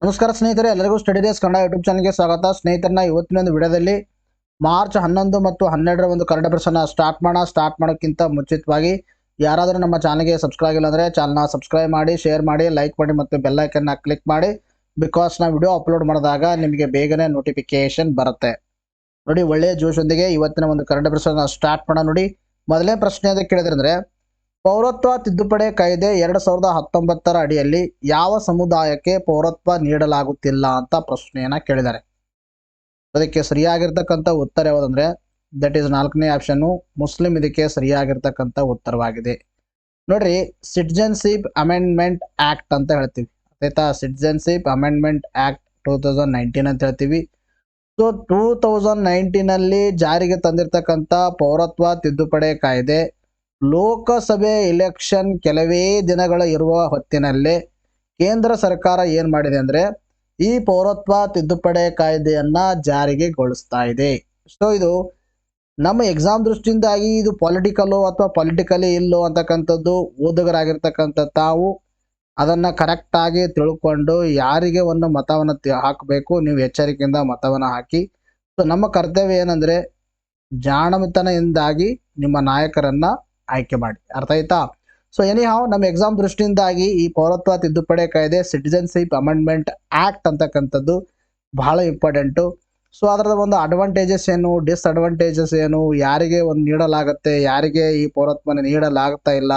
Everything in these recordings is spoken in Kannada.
ನಮಸ್ಕಾರ ಸ್ನೇಹಿತರೆ, ಎಲ್ಲರಿಗೂ ಸ್ಟಡಿ ಡೇಸ್ ಕನ್ನಡ ಯೂಟ್ಯೂಬ್ ಚಾನಲ್ಗೆ ಸ್ವಾಗತ. ಸ್ನೇಹಿತರನ್ನ ಇವತ್ತಿನ ಒಂದು ವಿಡಿಯೋದಲ್ಲಿ ಮಾರ್ಚ್ 11 ಮತ್ತು 12ರ ಒಂದು ಕನ್ನಡ ಪರೀಕ್ಷೆನ ಸ್ಟಾರ್ಟ್ ಮಾಡೋಕ್ಕಿಂತ ಮುಂಚಿತವಾಗಿ ಯಾರಾದರೂ ನಮ್ಮ ಚಾನಲ್ಗೆ ಸಬ್ಸ್ಕ್ರೈಬ್ ಆಗಿಲ್ಲ ಅಂದರೆ ಚಾನಲ್ನ ಸಬ್ಸ್ಕ್ರೈಬ್ ಮಾಡಿ, ಶೇರ್ ಮಾಡಿ, ಲೈಕ್ ಮಾಡಿ ಮತ್ತು ಬೆಲ್ ಐಕನ್ನ ಕ್ಲಿಕ್ ಮಾಡಿ. ಬಿಕಾಸ್ ನಾವು ವಿಡಿಯೋ ಅಪ್ಲೋಡ್ ಮಾಡಿದಾಗ ನಿಮಗೆ ಬೇಗನೆ ನೋಟಿಫಿಕೇಶನ್ ಬರುತ್ತೆ. ನೋಡಿ, ಒಳ್ಳೆಯ ಜೋಶೊಂದಿಗೆ ಇವತ್ತಿನ ಒಂದು ಕನ್ನಡ ಪರೀಕ್ಷೆನ ಸ್ಟಾರ್ಟ್ ಮಾಡೋಣ. ನೋಡಿ, ಮೊದಲನೇ ಪ್ರಶ್ನೆ ಅಂತ ಕೇಳಿದ್ರೆ ಅಂದರೆ, ಪೌರತ್ವ ತಿದ್ದುಪಡಿ ಕಾಯ್ದೆ 2019ರ ಅಡಿಯಲ್ಲಿ ಯಾವ ಸಮುದಾಯಕ್ಕೆ ಪೌರತ್ವ ನೀಡಲಾಗುತ್ತಿಲ್ಲ ಅಂತ ಪ್ರಶ್ನೆಯನ್ನ ಕೇಳಿದ್ದಾರೆ. ಅದಕ್ಕೆ ಸರಿಯಾಗಿರ್ತಕ್ಕಂಥ ಉತ್ತರ ಯಾವುದಂದ್ರೆ ದಟ್ ಈಸ್ 4ನೇ ಆಪ್ಷನ್ ಮುಸ್ಲಿಂ ಇದಕ್ಕೆ ಸರಿಯಾಗಿರ್ತಕ್ಕಂಥ ಉತ್ತರವಾಗಿದೆ. ನೋಡ್ರಿ, ಸಿಟಿಜನ್ಶಿಪ್ ಅಮೆಂಡ್ಮೆಂಟ್ ಆಕ್ಟ್ ಅಂತ ಹೇಳ್ತೀವಿ, ಆಯ್ತಾ? ಸಿಟಿಜನ್ಶಿಪ್ ಅಮೆಂಡ್ಮೆಂಟ್ ಆಕ್ಟ್ 2019 ಅಂತ ಹೇಳ್ತೀವಿ. ಸೊ 2019ನಲ್ಲಿ ಜಾರಿಗೆ ತಂದಿರತಕ್ಕಂಥ ಪೌರತ್ವ ತಿದ್ದುಪಡಿ ಕಾಯ್ದೆ ಲೋಕಸಭೆ ಎಲೆಕ್ಷನ್ ಕೆಲವೇ ದಿನಗಳ ಇರುವ ಹೊತ್ತಿನಲ್ಲೇ ಕೇಂದ್ರ ಸರ್ಕಾರ ಏನು ಮಾಡಿದೆ ಅಂದರೆ ಈ ಪೌರತ್ವ ತಿದ್ದುಪಡಿ ಕಾಯ್ದೆಯನ್ನ ಜಾರಿಗೆಗೊಳಿಸ್ತಾ ಇದೆ. ಸೊ ಇದು ನಮ್ಮ ಎಕ್ಸಾಮ್ ದೃಷ್ಟಿಯಿಂದಾಗಿ ಇದು ಪೊಲಿಟಿಕಲ್ಲು ಅಥವಾ ಪೊಲಿಟಿಕಲಿ ಇಲ್ಲೋ ಅಂತಕ್ಕಂಥದ್ದು ಓದುಗರಾಗಿರ್ತಕ್ಕಂಥ ತಾವು ಅದನ್ನು ಕರೆಕ್ಟಾಗಿ ತಿಳ್ಕೊಂಡು ಯಾರಿಗೆ ಒಂದು ಮತವನ್ನು ಹಾಕಬೇಕು ನೀವು ಎಚ್ಚರಿಕೆಯಿಂದ ಮತವನ್ನು ಹಾಕಿ. ಸೊ ನಮ್ಮ ಕರ್ತವ್ಯ ಏನಂದರೆ ಜಾಣತನದಿಂದಾಗಿ ನಿಮ್ಮ ನಾಯಕರನ್ನ ಆಯ್ಕೆ ಮಾಡಿ. ಅರ್ಥ ಆಯ್ತಾ? ಸೊ ಎನಿಹಾವ್ ನಮ್ಮ ಎಕ್ಸಾಮ್ ದೃಷ್ಟಿಯಿಂದಾಗಿ ಈ ಪೌರತ್ವ ತಿದ್ದುಪಡಿ ಕಾಯ್ದೆ ಸಿಟಿಜನ್ಶಿಪ್ ಅಮೆಂಡ್ಮೆಂಟ್ ಆಕ್ಟ್ ಅಂತಕ್ಕಂಥದ್ದು ಬಹಳ ಇಂಪಾರ್ಟೆಂಟು. ಸೊ ಅದರ ಒಂದು ಅಡ್ವಾಂಟೇಜಸ್ ಏನು, ಡಿಸ್ಅಡ್ವಾಂಟೇಜಸ್ ಏನು, ಯಾರಿಗೆ ಒಂದು ನೀಡಲಾಗುತ್ತೆ, ಯಾರಿಗೆ ಈ ಪೌರತ್ವನ ನೀಡಲಾಗ್ತಾ ಇಲ್ಲ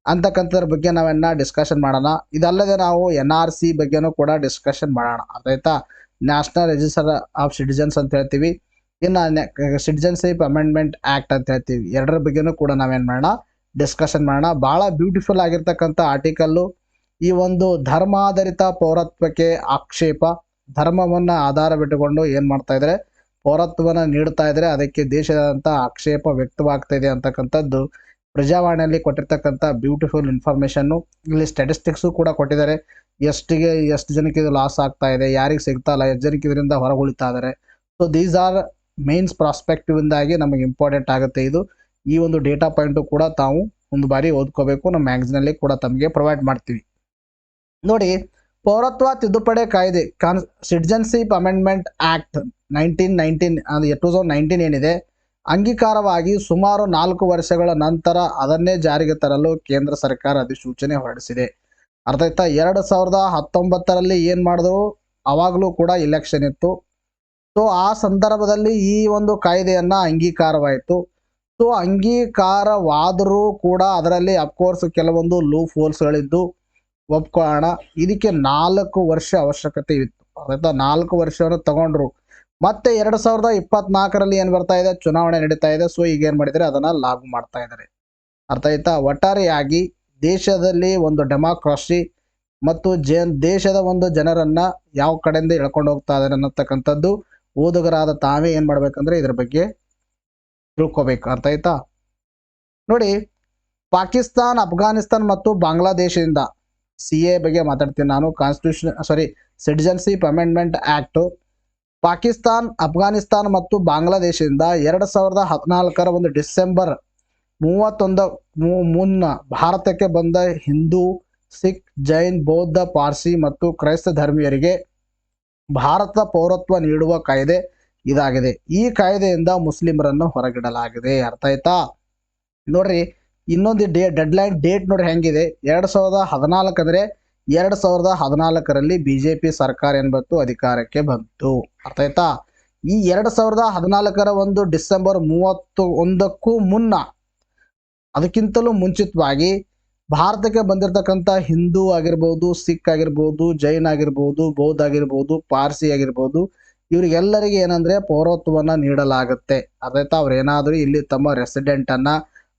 ಅಂತಕ್ಕಂಥದ್ರ ಬಗ್ಗೆ ನಾವೆಲ್ಲ ಡಿಸ್ಕಷನ್ ಮಾಡೋಣ. ಇದಲ್ಲದೆ ನಾವು NRC ಬಗ್ಗೆನೂ ಕೂಡ ಡಿಸ್ಕಷನ್ ಮಾಡೋಣ. ಅರ್ಥ ಆಯ್ತಾ? ನ್ಯಾಷನಲ್ ರಿಜಿಸ್ಟರ್ ಆಫ್ ಸಿಟಿಜನ್ಸ್ ಅಂತ ಹೇಳ್ತೀವಿ, ಇನ್ನು ಸಿಟಿಜನ್ಶಿಪ್ ಅಮೆಂಡ್ಮೆಂಟ್ ಆಕ್ಟ್ ಅಂತ ಹೇಳ್ತೀವಿ. ಎರಡರ ಬಗ್ಗೆನೂ ಕೂಡ ನಾವೇನು ಮಾಡೋಣ, ಡಿಸ್ಕಷನ್ ಮಾಡೋಣ. ಭಾಳ ಬ್ಯೂಟಿಫುಲ್ ಆಗಿರ್ತಕ್ಕಂಥ ಆರ್ಟಿಕಲ್ಲು. ಈ ಒಂದು ಧರ್ಮಾಧಾರಿತ ಪೌರತ್ವಕ್ಕೆ ಆಕ್ಷೇಪ, ಧರ್ಮವನ್ನು ಆಧಾರವಿಟ್ಟುಕೊಂಡು ಏನು ಮಾಡ್ತಾ ಇದ್ದಾರೆ, ಪೌರತ್ವವನ್ನು ನೀಡ್ತಾ ಇದ್ದಾರೆ, ಅದಕ್ಕೆ ದೇಶದಾದ್ಯಂತ ಆಕ್ಷೇಪ ವ್ಯಕ್ತವಾಗ್ತಾ ಇದೆ ಅಂತಕ್ಕಂಥದ್ದು ಪ್ರಜಾವಾಣಿಯಲ್ಲಿ ಕೊಟ್ಟಿರ್ತಕ್ಕಂಥ ಬ್ಯೂಟಿಫುಲ್ ಇನ್ಫಾರ್ಮೇಷನ್ನು. ಇಲ್ಲಿ ಸ್ಟ್ಯಾಟಿಸ್ಟಿಕ್ಸು ಕೂಡ ಕೊಟ್ಟಿದ್ದಾರೆ, ಎಷ್ಟು ಜನಕ್ಕೆ ಇದು ಲಾಸ್ ಆಗ್ತಾ ಇದೆ, ಯಾರಿಗೆ ಸಿಗ್ತಾ ಇಲ್ಲ, ಎಷ್ಟು ಜನಕ್ಕೆ ಇದರಿಂದ ಹೊರಗುಳಿತಾ ಇದ್ದಾರೆ. So these are mains prospective ಇಂದಾಗಿ ನಮಗೆ ಇಂಪಾರ್ಟೆಂಟ್ ಆಗುತ್ತೆ ಇದು. ಈ ಒಂದು ಡೇಟಾ ಪಾಯಿಂಟು ಕೂಡ ತಾವು ಒಂದು ಬಾರಿ ಓದ್ಕೋಬೇಕು, ನಮ್ಮ ಮ್ಯಾಗಝಿನಲ್ಲಿ ಕೂಡ ತಮಗೆ ಪ್ರೊವೈಡ್ ಮಾಡ್ತೀವಿ. ನೋಡಿ, ಪೌರತ್ವ ತಿದ್ದುಪಡಿ ಕಾಯ್ದೆ ಸಿಟಿಜನ್ಶಿಪ್ ಅಮೆಂಡ್ಮೆಂಟ್ ಆಕ್ಟ್ 2019 ಏನಿದೆ, ಅಂಗೀಕಾರವಾಗಿ ಸುಮಾರು 4 ವರ್ಷಗಳ ನಂತರ ಅದನ್ನೇ ಜಾರಿಗೆ ತರಲು ಕೇಂದ್ರ ಸರ್ಕಾರ ಅಧಿಸೂಚನೆ ಹೊರಡಿಸಿದೆ. ಅರ್ಥ ಆಯ್ತಾ? 2019ರಲ್ಲಿ ಏನು ಮಾಡಿದ್ರು, ಅವಾಗಲೂ ಕೂಡ ಇಲೆಕ್ಷನ್ ಇತ್ತು. ಸೊ ಆ ಸಂದರ್ಭದಲ್ಲಿ ಈ ಒಂದು ಕಾಯ್ದೆಯನ್ನ ಅಂಗೀಕಾರವಾಯಿತು. ಸೊ ಅಂಗೀಕಾರವಾದರೂ ಕೂಡ ಅದರಲ್ಲಿ ಅಫ್ಕೋರ್ಸ್ ಕೆಲವೊಂದು ಲೂಪ್ ಹೋಲ್ಸ್ಗಳಿದ್ದು ಒಪ್ಕೊಳ್ಳೋಣ. ಇದಕ್ಕೆ 4 ವರ್ಷ ಅವಶ್ಯಕತೆ ಇತ್ತು. ಆಯ್ತಾ? 4 ವರ್ಷವನ್ನು ತಗೊಂಡ್ರು. ಮತ್ತೆ 2024ರಲ್ಲಿ ಏನು ಬರ್ತಾ ಇದೆ, ಚುನಾವಣೆ ನಡೀತಾ ಇದೆ. ಸೊ ಈಗ ಏನು ಮಾಡಿದರೆ ಅದನ್ನ ಲಾಗು ಮಾಡ್ತಾ ಇದ್ದಾರೆ. ಅರ್ಥ ಆಯ್ತಾ? ಒಟ್ಟಾರೆಯಾಗಿ ದೇಶದಲ್ಲಿ ಒಂದು ಡೆಮಾಕ್ರಸಿ ಮತ್ತು ದೇಶದ ಒಂದು ಜನರನ್ನ ಯಾವ ಕಡೆಯಿಂದ ಎಳ್ಕೊಂಡು ಹೋಗ್ತಾ ಇದ್ದಾರೆ ಅನ್ನತಕ್ಕಂಥದ್ದು ಓದುಗರಾದ ತಾವೇ ಏನು ಮಾಡ್ಬೇಕಂದ್ರೆ ಇದ್ರ ಬಗ್ಗೆ ತಿಳ್ಕೊಬೇಕು. ಅರ್ಥ ಆಯ್ತಾ? ನೋಡಿ, ಪಾಕಿಸ್ತಾನ್, ಅಫ್ಘಾನಿಸ್ತಾನ್ ಮತ್ತು ಬಾಂಗ್ಲಾದೇಶದಿಂದ CA ಬಗ್ಗೆ ಮಾತಾಡ್ತೀನಿ ನಾನು. Citizenship amendment act Pakistan, Afghanistan ಮತ್ತು ಬಾಂಗ್ಲಾದೇಶದಿಂದ 2014ರ ಒಂದು ಡಿಸೆಂಬರ್ 31 ಮುನ್ನ ಭಾರತಕ್ಕೆ ಬಂದ ಹಿಂದೂ, ಸಿಖ್, ಜೈನ್, ಬೌದ್ಧ, ಪಾರ್ಸಿ ಮತ್ತು ಕ್ರೈಸ್ತ ಧರ್ಮೀಯರಿಗೆ ಭಾರತ ಪೌರತ್ವ ನೀಡುವ ಕಾಯ್ದೆ ಇದಾಗಿದೆ. ಈ ಕಾಯ್ದೆಯಿಂದ ಮುಸ್ಲಿಮರನ್ನು ಹೊರಗಿಡಲಾಗಿದೆ. ಅರ್ಥ ಆಯ್ತಾ? ನೋಡ್ರಿ, ಇನ್ನೊಂದು ಡೆಡ್ಲೈನ್ ಡೇಟ್ ನೋಡ್ರಿ ಹೆಂಗಿದೆ. 2014 ಅಂದರೆ 2014ರಲ್ಲಿ BJP ಸರ್ಕಾರ ಏನು ಬಂತು, ಅಧಿಕಾರಕ್ಕೆ ಬಂತು. ಅರ್ಥ ಆಯ್ತಾ? ಈ 2014ರ ಒಂದು ಡಿಸೆಂಬರ್ 31ಕ್ಕೂ ಮುನ್ನ, ಅದಕ್ಕಿಂತಲೂ ಮುಂಚಿತವಾಗಿ ಭಾರತಕ್ಕೆ ಬಂದಿರತಕ್ಕಂಥ ಹಿಂದೂ ಆಗಿರ್ಬೋದು, ಸಿಖ್ ಆಗಿರ್ಬೋದು, ಜೈನ್ ಆಗಿರ್ಬೋದು, ಬೌದ್ಧ ಆಗಿರ್ಬೋದು, ಪಾರ್ಸಿ ಆಗಿರ್ಬೋದು, ಇವರಿಗೆಲ್ಲರಿಗೆ ಏನಂದ್ರೆ ಪೌರತ್ವವನ್ನು ನೀಡಲಾಗುತ್ತೆ. ಅದಾಯ್ತಾ? ಅವ್ರು ಏನಾದರೂ ಇಲ್ಲಿ ತಮ್ಮ ರೆಸಿಡೆಂಟನ್ನು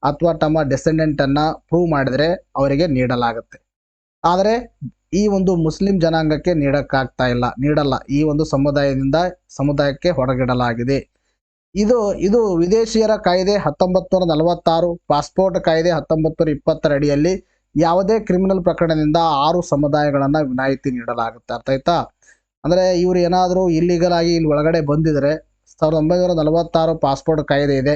ಅಥವಾ ತಮ್ಮ ಡೆಸೆಂಡೆಂಟನ್ನು ಪ್ರೂವ್ ಮಾಡಿದರೆ ಅವರಿಗೆ ನೀಡಲಾಗುತ್ತೆ. ಆದರೆ ಈ ಒಂದು ಮುಸ್ಲಿಂ ಜನಾಂಗಕ್ಕೆ ನೀಡಲ್ಲ. ಈ ಒಂದು ಸಮುದಾಯಕ್ಕೆ ಹೊರಗಿಡಲಾಗಿದೆ. ಇದು ವಿದೇಶಿಯರ ಕಾಯ್ದೆ 1946, ಪಾಸ್ಪೋರ್ಟ್ ಕಾಯ್ದೆ 1920 ಅಡಿಯಲ್ಲಿ ಯಾವುದೇ ಕ್ರಿಮಿನಲ್ ಪ್ರಕರಣದಿಂದ 6 ಸಮುದಾಯಗಳನ್ನು ವಿನಾಯಿತಿ ನೀಡಲಾಗುತ್ತೆ. ಅರ್ಥ ಆಯ್ತಾ? ಅಂದರೆ ಇವರು ಏನಾದರೂ ಇಲ್ಲಿಗಲ್ ಆಗಿ ಇಲ್ಲಿ ಒಳಗಡೆ ಬಂದಿದ್ರೆ 1946 ಪಾಸ್ಪೋರ್ಟ್ ಕಾಯ್ದೆ ಇದೆ.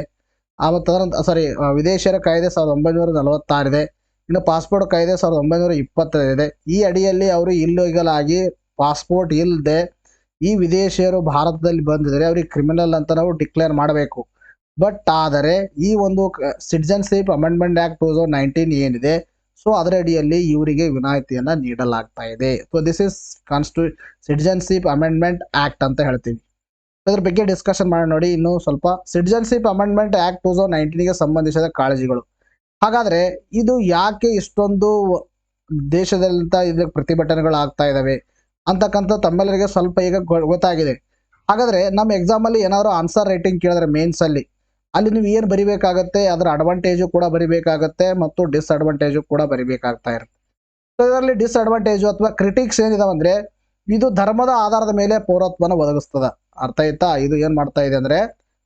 ವಿದೇಶಿಯರ ಕಾಯ್ದೆ 1946 ಇದೆ. ಇನ್ನು ಪಾಸ್ಪೋರ್ಟ್ ಕಾಯ್ದೆ 1920 ಇದೆ. ಈ ಅಡಿಯಲ್ಲಿ ಅವರು ಇಲ್ಲಿಗಲ್ ಆಗಿ ಪಾಸ್ಪೋರ್ಟ್ ಇಲ್ಲದೆ ಈ ವಿದೇಶಿಯರು ಭಾರತದಲ್ಲಿ ಬಂದಿದ್ರೆ ಅವ್ರಿಗೆ ಕ್ರಿಮಿನಲ್ ಅಂತ ನಾವು ಡಿಕ್ಲೇರ್ ಮಾಡಬೇಕು. ಬಟ್ ಆದರೆ ಈ ಒಂದು ಸಿಟಿಜನ್ಶಿಪ್ ಅಮೆಂಡ್ಮೆಂಟ್ ಆಕ್ಟ್ 2019 ಏನಿದೆ, ಸೊ ಅದರ ಅಡಿಯಲ್ಲಿ ಇವರಿಗೆ ವಿನಾಯಿತಿಯನ್ನು ನೀಡಲಾಗ್ತಾ ಇದೆ. So this is citizenship amendment act ಅಂತ ಹೇಳ್ತೀವಿ. ಅದ್ರ ಬಗ್ಗೆ ಡಿಸ್ಕಷನ್ ಮಾಡಿ ನೋಡಿ ಇನ್ನು ಸ್ವಲ್ಪ. ಸಿಟಿಜನ್ಶಿಪ್ ಅಮೆಂಡ್ಮೆಂಟ್ ಆಕ್ಟ್ 2019ಗೆ ಸಂಬಂಧಿಸಿದ ಕಾಳಜಿಗಳು. ಹಾಗಾದ್ರೆ ಇದು ಯಾಕೆ ಇಷ್ಟೊಂದು ದೇಶದಂತ ಇದಕ್ಕೆ ಪ್ರತಿಭಟನೆಗಳು ಆಗ್ತಾ ಇದಾವೆ ಅಂತಕ್ಕಂಥ ತಮ್ಮೆಲ್ಲರಿಗೆ ಸ್ವಲ್ಪ ಈಗ ಗೊತ್ತಾಗಿದೆ. ಹಾಗಾದ್ರೆ ನಮ್ಮ ಎಕ್ಸಾಮಲ್ಲಿ ಏನಾದರೂ ಆನ್ಸರ್ ರೈಟಿಂಗ್ ಕೇಳಿದ್ರೆ ಮೇನ್ಸಲ್ಲಿ ಅಲ್ಲಿ ನೀವು ಏನು ಬರಿಬೇಕಾಗತ್ತೆ, ಅದರ ಅಡ್ವಾಂಟೇಜು ಕೂಡ ಬರಿಬೇಕಾಗತ್ತೆ ಮತ್ತು ಡಿಸ್ಅಡ್ವಾಂಟೇಜು ಕೂಡ ಬರಿಬೇಕಾಗ್ತಾ ಇರುತ್ತೆ. ಇದರಲ್ಲಿ ಡಿಸ್ಅಡ್ವಾಂಟೇಜು ಅಥವಾ ಕ್ರಿಟಿಕ್ಸ್ ಏನಿದಾವಂದ್ರೆ ಇದು ಧರ್ಮದ ಆಧಾರದ ಮೇಲೆ ಪೌರತ್ವನ ಒದಗಿಸ್ತದ. ಅರ್ಥ ಆಯ್ತಾ? ಇದು ಏನು ಮಾಡ್ತಾ ಇದೆ ಅಂದರೆ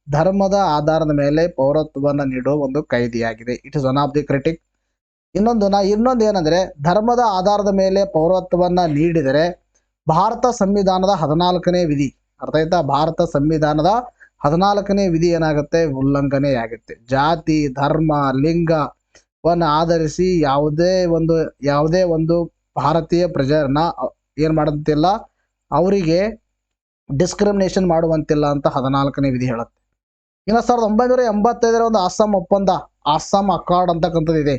ಧರ್ಮದ ಆಧಾರದ ಮೇಲೆ ಪೌರತ್ವವನ್ನು ನೀಡುವ ಒಂದು ಕಾಯ್ದೆಯಾಗಿದೆ. It is one of the critic. ಇನ್ನೊಂದು ಏನಂದರೆ ಧರ್ಮದ ಆಧಾರದ ಮೇಲೆ ಪೌರತ್ವವನ್ನು ನೀಡಿದರೆ ಭಾರತ ಸಂವಿಧಾನದ 14ನೇ ವಿಧಿ, ಅರ್ಥ ಆಯ್ತಾ? ಭಾರತ ಸಂವಿಧಾನದ 14ನೇ ವಿಧಿ ಏನಾಗುತ್ತೆ, ಉಲ್ಲಂಘನೆ ಆಗುತ್ತೆ. ಜಾತಿ, ಧರ್ಮ, ಲಿಂಗವನ್ನು ಆಧರಿಸಿ ಯಾವುದೇ ಒಂದು ಭಾರತೀಯ ಪ್ರಜೆಯನ್ನ ಏನು ಮಾಡೋಂತಿಲ್ಲ, ಅವರಿಗೆ ಡಿಸ್ಕ್ರಿಮಿನೇಷನ್ ಮಾಡುವಂತಿಲ್ಲ ಅಂತ 14ನೇ ವಿಧಿ ಹೇಳುತ್ತೆ. ಇನ್ನು 1985 ಒಂದು ಅಸ್ಸಾಂ ಒಪ್ಪಂದ, ಅಸ್ಸಾಂ ಅಕಾರ್ಡ್ ಅಂತಕ್ಕಂಥದ್ದು ಇದೆ.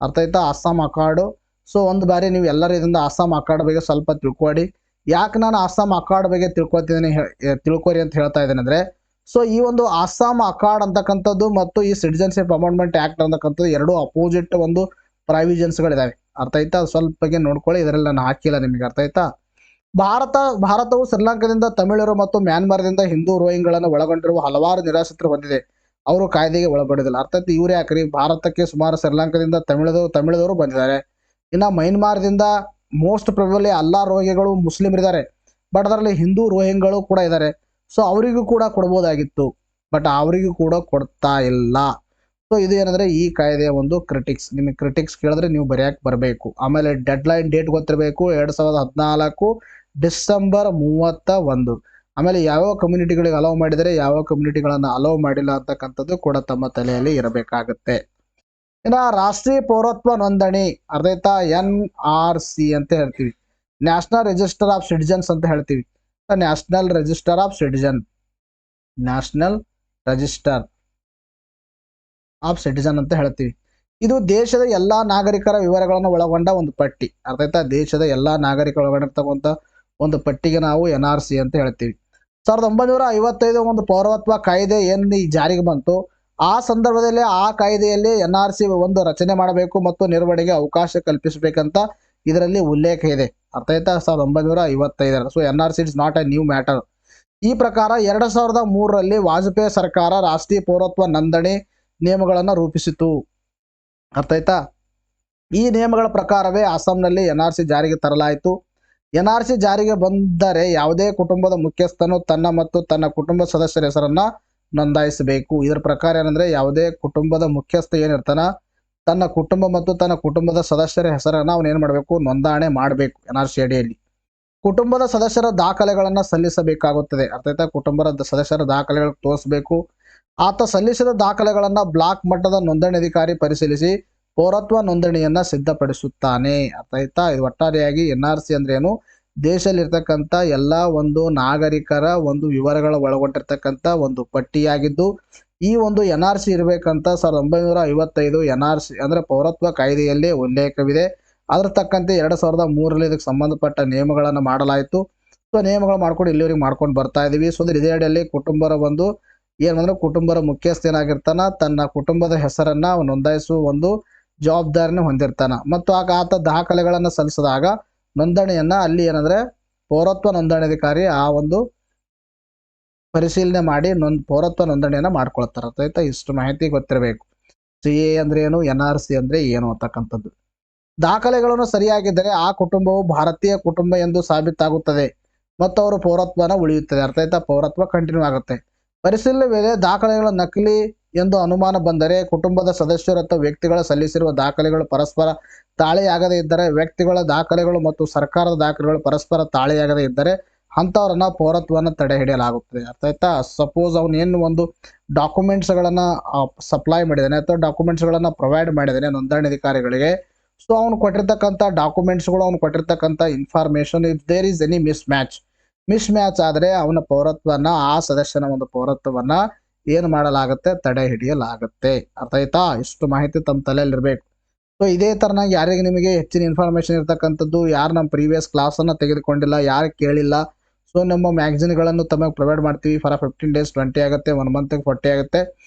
ಅರ್ಥ ಆಯ್ತಾ? ಅಸ್ಸಾಂ ಅಕಾರ್ಡು. ಸೊ ಒಂದು ಬಾರಿ ನೀವು ಎಲ್ಲರೂ ಇದರಿಂದ ಅಸ್ಸಾಂ ಅಕಾರ್ಡ್ ಬಗ್ಗೆ ಸ್ವಲ್ಪ ತಿಳ್ಕೊಳ್ಳಿ. ಯಾಕೆ ನಾನು ಅಸ್ಸಾಂ ಅಕಾರ್ಡ್ ಬಗ್ಗೆ ತಿಳ್ಕೊರಿ ಅಂತ ಹೇಳ್ತಾ ಇದ್ದೇನೆ ಅಂದರೆ, ಸೊ ಈ ಒಂದು ಅಸ್ಸಾಂ ಅಕಾರ್ಡ್ ಅಂತಕ್ಕಂಥದ್ದು ಮತ್ತು ಈ ಸಿಟಿಜನ್ಶಿಪ್ ಅಮೆಂಡ್ಮೆಂಟ್ ಆಕ್ಟ್ ಅಂತಕ್ಕಂಥದ್ದು ಎರಡು ಅಪೋಸಿಟ್ ಒಂದು ಪ್ರಾವಿಷನ್ಸ್ಗಳಿದಾವೆ. ಅರ್ಥ ಆಯ್ತಾ? ಸ್ವಲ್ಪ ಬಗ್ಗೆ ನೋಡ್ಕೊಳ್ಳಿ, ಇದರಲ್ಲಿ ನಾನು ಹಾಕಿಲ್ಲ ನಿಮಗೆ. ಅರ್ಥ ಆಯ್ತಾ? ಭಾರತವು ಶ್ರೀಲಂಕಾದಿಂದ ತಮಿಳರು ಮತ್ತು ಮ್ಯಾನ್ಮಾರ್ದಿಂದ ಹಿಂದೂ ರೋಹಿಂಗ್ಗಳನ್ನು ಒಳಗೊಂಡಿರುವ ಹಲವಾರು ನಿರಾಶ್ರಿತರು ಹೊಂದಿದೆ. ಅವರು ಕಾಯ್ದೆಗೆ ಒಳಪಡಿದಿಲ್ಲ. ಅರ್ಥಾತ್ ಇವ್ರು ಯಾಕ್ರಿ, ಭಾರತಕ್ಕೆ ಸುಮಾರು ಶ್ರೀಲಂಕಾದಿಂದ ತಮಿಳದವರು ಬಂದಿದ್ದಾರೆ. ಇನ್ನು ಮೈನ್ಮಾರ್ದಿಂದ ಮೋಸ್ಟ್ ಪ್ರೊಬೆಬಲಿ ಎಲ್ಲ ರೋಹಿಂಗ್ಗಳು ಮುಸ್ಲಿಮರಿದ್ದಾರೆ, ಬಟ್ ಅದರಲ್ಲಿ ಹಿಂದೂ ರೋಹಿಂಗ್ಗಳು ಕೂಡ ಇದ್ದಾರೆ. ಸೊ ಅವರಿಗೂ ಕೂಡ ಕೊಡ್ಬೋದಾಗಿತ್ತು, ಬಟ್ ಅವರಿಗೂ ಕೂಡ ಕೊಡ್ತಾ ಇಲ್ಲ. ಸೊ ಇದು ಏನಂದರೆ ಈ ಕಾಯ್ದೆಯ ಒಂದು ಕ್ರಿಟಿಕ್ಸ್. ನಿಮಗೆ ಕ್ರಿಟಿಕ್ಸ್ ಕೇಳಿದ್ರೆ ನೀವು ಬರೆಯಕ್ಕೆ ಬರಬೇಕು. ಆಮೇಲೆ ಡೆಡ್ಲೈನ್ ಡೇಟ್ ಗೊತ್ತಿರಬೇಕು, 2014 ಡಿಸೆಂಬರ್ 31. ಆಮೇಲೆ ಯಾವ ಕಮ್ಯುನಿಟಿಗಳಿಗೆ ಅಲೌ ಮಾಡಿದರೆ ಯಾವ ಕಮ್ಯುನಿಟಿಗಳನ್ನು ಅಲೌ ಮಾಡಿಲ್ಲ ಅಂತಕ್ಕಂಥದ್ದು ಕೂಡ ತಮ್ಮ ತಲೆಯಲ್ಲಿ ಇರಬೇಕಾಗುತ್ತೆ. ಇನ್ನು ರಾಷ್ಟ್ರೀಯ ಪೌರತ್ವ ನೋಂದಣಿ, ಅರ್ಥ ಆಯ್ತಾ? NRC ಅಂತ ಹೇಳ್ತೀವಿ, ನ್ಯಾಷನಲ್ ರಿಜಿಸ್ಟರ್ ಆಫ್ ಸಿಟಿಜನ್ಸ್ ಅಂತ ಹೇಳ್ತೀವಿ. ನ್ಯಾಷನಲ್ ರಿಜಿಸ್ಟರ್ ಆಫ್ ಸಿಟಿಜನ್ ಅಂತ ಹೇಳ್ತೀವಿ. ಇದು ದೇಶದ ಎಲ್ಲಾ ನಾಗರಿಕರ ವಿವರಗಳನ್ನು ಒಳಗೊಂಡ ಒಂದು ಪಟ್ಟಿ. ಅರ್ಥ ಆಯ್ತಾ? ದೇಶದ ಎಲ್ಲಾ ನಾಗರಿಕರು ಒಳಗೊಂಡಿರ್ತಕ್ಕಂಥ ಒಂದು ಪಟ್ಟಿಗೆ ನಾವು NRC ಅಂತ ಹೇಳ್ತೀವಿ. 1955 ಒಂದು ಪೌರತ್ವ ಕಾಯ್ದೆ ಏನು ಜಾರಿಗೆ ಬಂತು, ಆ ಸಂದರ್ಭದಲ್ಲಿ ಆ ಕಾಯ್ದೆಯಲ್ಲಿ NRC ಒಂದು ರಚನೆ ಮಾಡಬೇಕು ಮತ್ತು ನಿರ್ವಹಣೆಗೆ ಅವಕಾಶ ಕಲ್ಪಿಸಬೇಕಂತ ಇದರಲ್ಲಿ ಉಲ್ಲೇಖ ಇದೆ. ಅರ್ಥ ಆಯ್ತಾ? 1955. So NRC is not A new matter. ಈ ಪ್ರಕಾರ 2003ರಲ್ಲಿ ವಾಜಪೇಯಿ ಸರ್ಕಾರ ರಾಷ್ಟ್ರೀಯ ಪೌರತ್ವ ನೋಂದಣಿ ನಿಯಮಗಳನ್ನು ರೂಪಿಸಿತು. ಅರ್ಥ ಆಯ್ತಾ? ಈ ನಿಯಮಗಳ ಪ್ರಕಾರವೇ ಅಸ್ಸಾಂನಲ್ಲಿ NRC ಜಾರಿಗೆ ತರಲಾಯಿತು. NRC ಜಾರಿಗೆ ಬಂದರೆ ಯಾವುದೇ ಕುಟುಂಬದ ಮುಖ್ಯಸ್ಥನು ತನ್ನ ಮತ್ತು ತನ್ನ ಕುಟುಂಬ ಸದಸ್ಯರ ಹೆಸರನ್ನ ನೋಂದಾಯಿಸಬೇಕು. ಇದರ ಪ್ರಕಾರ ಏನಂದ್ರೆ ಯಾವುದೇ ಕುಟುಂಬದ ಮುಖ್ಯಸ್ಥ ಏನಿರ್ತಾನ ತನ್ನ ಕುಟುಂಬ ಮತ್ತು ತನ್ನ ಕುಟುಂಬದ ಸದಸ್ಯರ ಹೆಸರನ್ನ ಅವನು ಏನು ಮಾಡಬೇಕು, ನೋಂದಣಿ ಮಾಡಬೇಕು. NRC ಅಡಿಯಲ್ಲಿ ಕುಟುಂಬದ ಸದಸ್ಯರ ದಾಖಲೆಗಳನ್ನು ಸಲ್ಲಿಸಬೇಕಾಗುತ್ತದೆ. ಅರ್ಥ ಆಯ್ತಾ? ಕುಟುಂಬದ ಸದಸ್ಯರ ದಾಖಲೆಗಳು ತೋರಿಸಬೇಕು. ಆತ ಸಲ್ಲಿಸಿದ ದಾಖಲೆಗಳನ್ನು ಬ್ಲಾಕ್ ಮಟ್ಟದ ನೋಂದಣಾಧಿಕಾರಿ ಪರಿಶೀಲಿಸಿ ಪೌರತ್ವ ನೋಂದಣಿಯನ್ನ ಸಿದ್ಧಪಡಿಸುತ್ತಾನೆ. ಅರ್ಥ ಆಯ್ತಾ? ಇದು ಒಟ್ಟಾರೆಯಾಗಿ NRC ಅಂದ್ರೆ ಏನು, ದೇಶದಲ್ಲಿರ್ತಕ್ಕಂಥ ಎಲ್ಲ ಒಂದು ನಾಗರಿಕರ ಒಂದು ವಿವರಗಳ ಒಳಗೊಂಡಿರ್ತಕ್ಕಂಥ ಒಂದು ಪಟ್ಟಿಯಾಗಿದ್ದು, ಈ ಒಂದು NRC ಇರಬೇಕಂತ 1955 NRC ಅಂದ್ರೆ ಪೌರತ್ವ ಕಾಯ್ದೆಯಲ್ಲೇ ಉಲ್ಲೇಖವಿದೆ. ಅದರ ತಕ್ಕಂತೆ 2003ರಲ್ಲಿ ಇದಕ್ಕೆ ಸಂಬಂಧಪಟ್ಟ ನಿಯಮಗಳನ್ನು ಮಾಡಲಾಯಿತು. ಸೊ ನಿಯಮಗಳು ಮಾಡ್ಕೊಂಡು ಇಲ್ಲಿವರೆಗೆ ಮಾಡ್ಕೊಂಡು ಬರ್ತಾ ಇದೀವಿ. ಸೊ ಇದೇ ಅಡಿಯಲ್ಲಿ ಕುಟುಂಬದ ಒಂದು ಏನಂದ್ರೆ ಕುಟುಂಬದ ಮುಖ್ಯಸ್ಥ ಏನಾಗಿರ್ತಾನ ತನ್ನ ಕುಟುಂಬದ ಹೆಸರನ್ನ ನೋಂದಾಯಿಸುವ ಒಂದು ಜವಾಬ್ದಾರಿನ ಹೊಂದಿರ್ತಾನ ಮತ್ತು ಆತ ದಾಖಲೆಗಳನ್ನು ಸಲ್ಲಿಸಿದಾಗ ನೋಂದಣಿಯನ್ನ ಅಲ್ಲಿ ಏನಂದ್ರೆ ಪೌರತ್ವ ನೋಂದಣಾಧಿಕಾರಿ ಆ ಒಂದು ಪರಿಶೀಲನೆ ಮಾಡಿ ಪೌರತ್ವ ನೋಂದಣಿಯನ್ನ ಮಾಡ್ಕೊಳ್ತಾರೆ. ಆಯ್ತಾ? ಇಷ್ಟು ಮಾಹಿತಿ ಗೊತ್ತಿರಬೇಕು. CA ಅಂದ್ರೆ ಏನು, NRC ಅಂದ್ರೆ ಏನು ಅಂತಕ್ಕಂಥದ್ದು. ದಾಖಲೆಗಳನ್ನು ಸರಿಯಾಗಿದ್ದರೆ ಆ ಕುಟುಂಬವು ಭಾರತೀಯ ಕುಟುಂಬ ಎಂದು ಸಾಬೀತಾಗುತ್ತದೆ ಮತ್ತು ಅವರು ಪೌರತ್ವನ ಉಳಿಯುತ್ತದೆ. ಅರ್ಥ ಆಯ್ತಾ? ಪೌರತ್ವ ಕಂಟಿನ್ಯೂ ಆಗುತ್ತೆ. ಪರಿಶೀಲನೆ ವೇಳೆ ದಾಖಲೆಗಳ ನಕಲಿ ಎಂದು ಅನುಮಾನ ಬಂದರೆ ಕುಟುಂಬದ ಸದಸ್ಯರು ಅಥವಾ ವ್ಯಕ್ತಿಗಳ ಸಲ್ಲಿಸಿರುವ ದಾಖಲೆಗಳು ಪರಸ್ಪರ ತಾಳೆಯಾಗದೇ ಇದ್ದರೆ, ವ್ಯಕ್ತಿಗಳ ದಾಖಲೆಗಳು ಮತ್ತು ಸರ್ಕಾರದ ದಾಖಲೆಗಳು ಪರಸ್ಪರ ತಾಳೆಯಾಗದೇ ಇದ್ದರೆ ಅಂಥವ್ರನ್ನ ಪೌರತ್ವವನ್ನು ತಡೆ ಹಿಡಿಯಲಾಗುತ್ತದೆ. ಅರ್ಥ ಆಯ್ತಾ? ಸಪೋಸ್ ಅವನೇನು ಒಂದು ಡಾಕ್ಯುಮೆಂಟ್ಸ್ಗಳನ್ನು ಸಪ್ಲೈ ಮಾಡಿದ್ದಾನೆ ಅಥವಾ ಡಾಕ್ಯುಮೆಂಟ್ಸ್ಗಳನ್ನು ಪ್ರೊವೈಡ್ ಮಾಡಿದ್ದಾನೆ ನೋಂದಣಾಧಿಕಾರಿಗಳಿಗೆ, ಸೊ ಅವ್ನು ಕೊಟ್ಟಿರ್ತಕ್ಕಂಥ ಡಾಕ್ಯುಮೆಂಟ್ಸ್ಗಳು, ಅವ್ನು ಕೊಟ್ಟಿರ್ತಕ್ಕಂಥ information, if there is any mismatch ಆದರೆ ಅವನ ಪೌರತ್ವನ, ಆ ಸದಸ್ಯನ ಒಂದು ಪೌರತ್ವವನ್ನ ಏನು ಮಾಡಲಾಗುತ್ತೆ, ತಡೆ ಹಿಡಿಯಲಾಗುತ್ತೆ. ಅರ್ಥ ಆಯ್ತಾ? ಇಷ್ಟು ಮಾಹಿತಿ ತಮ್ಮ ತಲೆಯಲ್ಲಿ ಇರಬೇಕು. ಸೊ ಇದೇ ತರನಾಗಿ ಯಾರಿಗೆ ನಿಮಗೆ ಹೆಚ್ಚಿನ ಇನ್ಫಾರ್ಮೇಷನ್ ಇರ್ತಕ್ಕಂಥದ್ದು, ಯಾರು ನಮ್ಮ ಪ್ರೀವಿಯಸ್ ಕ್ಲಾಸನ್ನು ತೆಗೆದುಕೊಂಡಿಲ್ಲ, ಯಾರು ಕೇಳಿಲ್ಲ, ಸೊ ನಮ್ಮ ಮ್ಯಾಗ್ಝಿನ್ಗಳನ್ನು ತಮಗೆ ಪ್ರೊವೈಡ್ ಮಾಡ್ತೀವಿ. ಫಾರ್ 15 days 20 ಆಗುತ್ತೆ, 1 month 40 ಆಗುತ್ತೆ.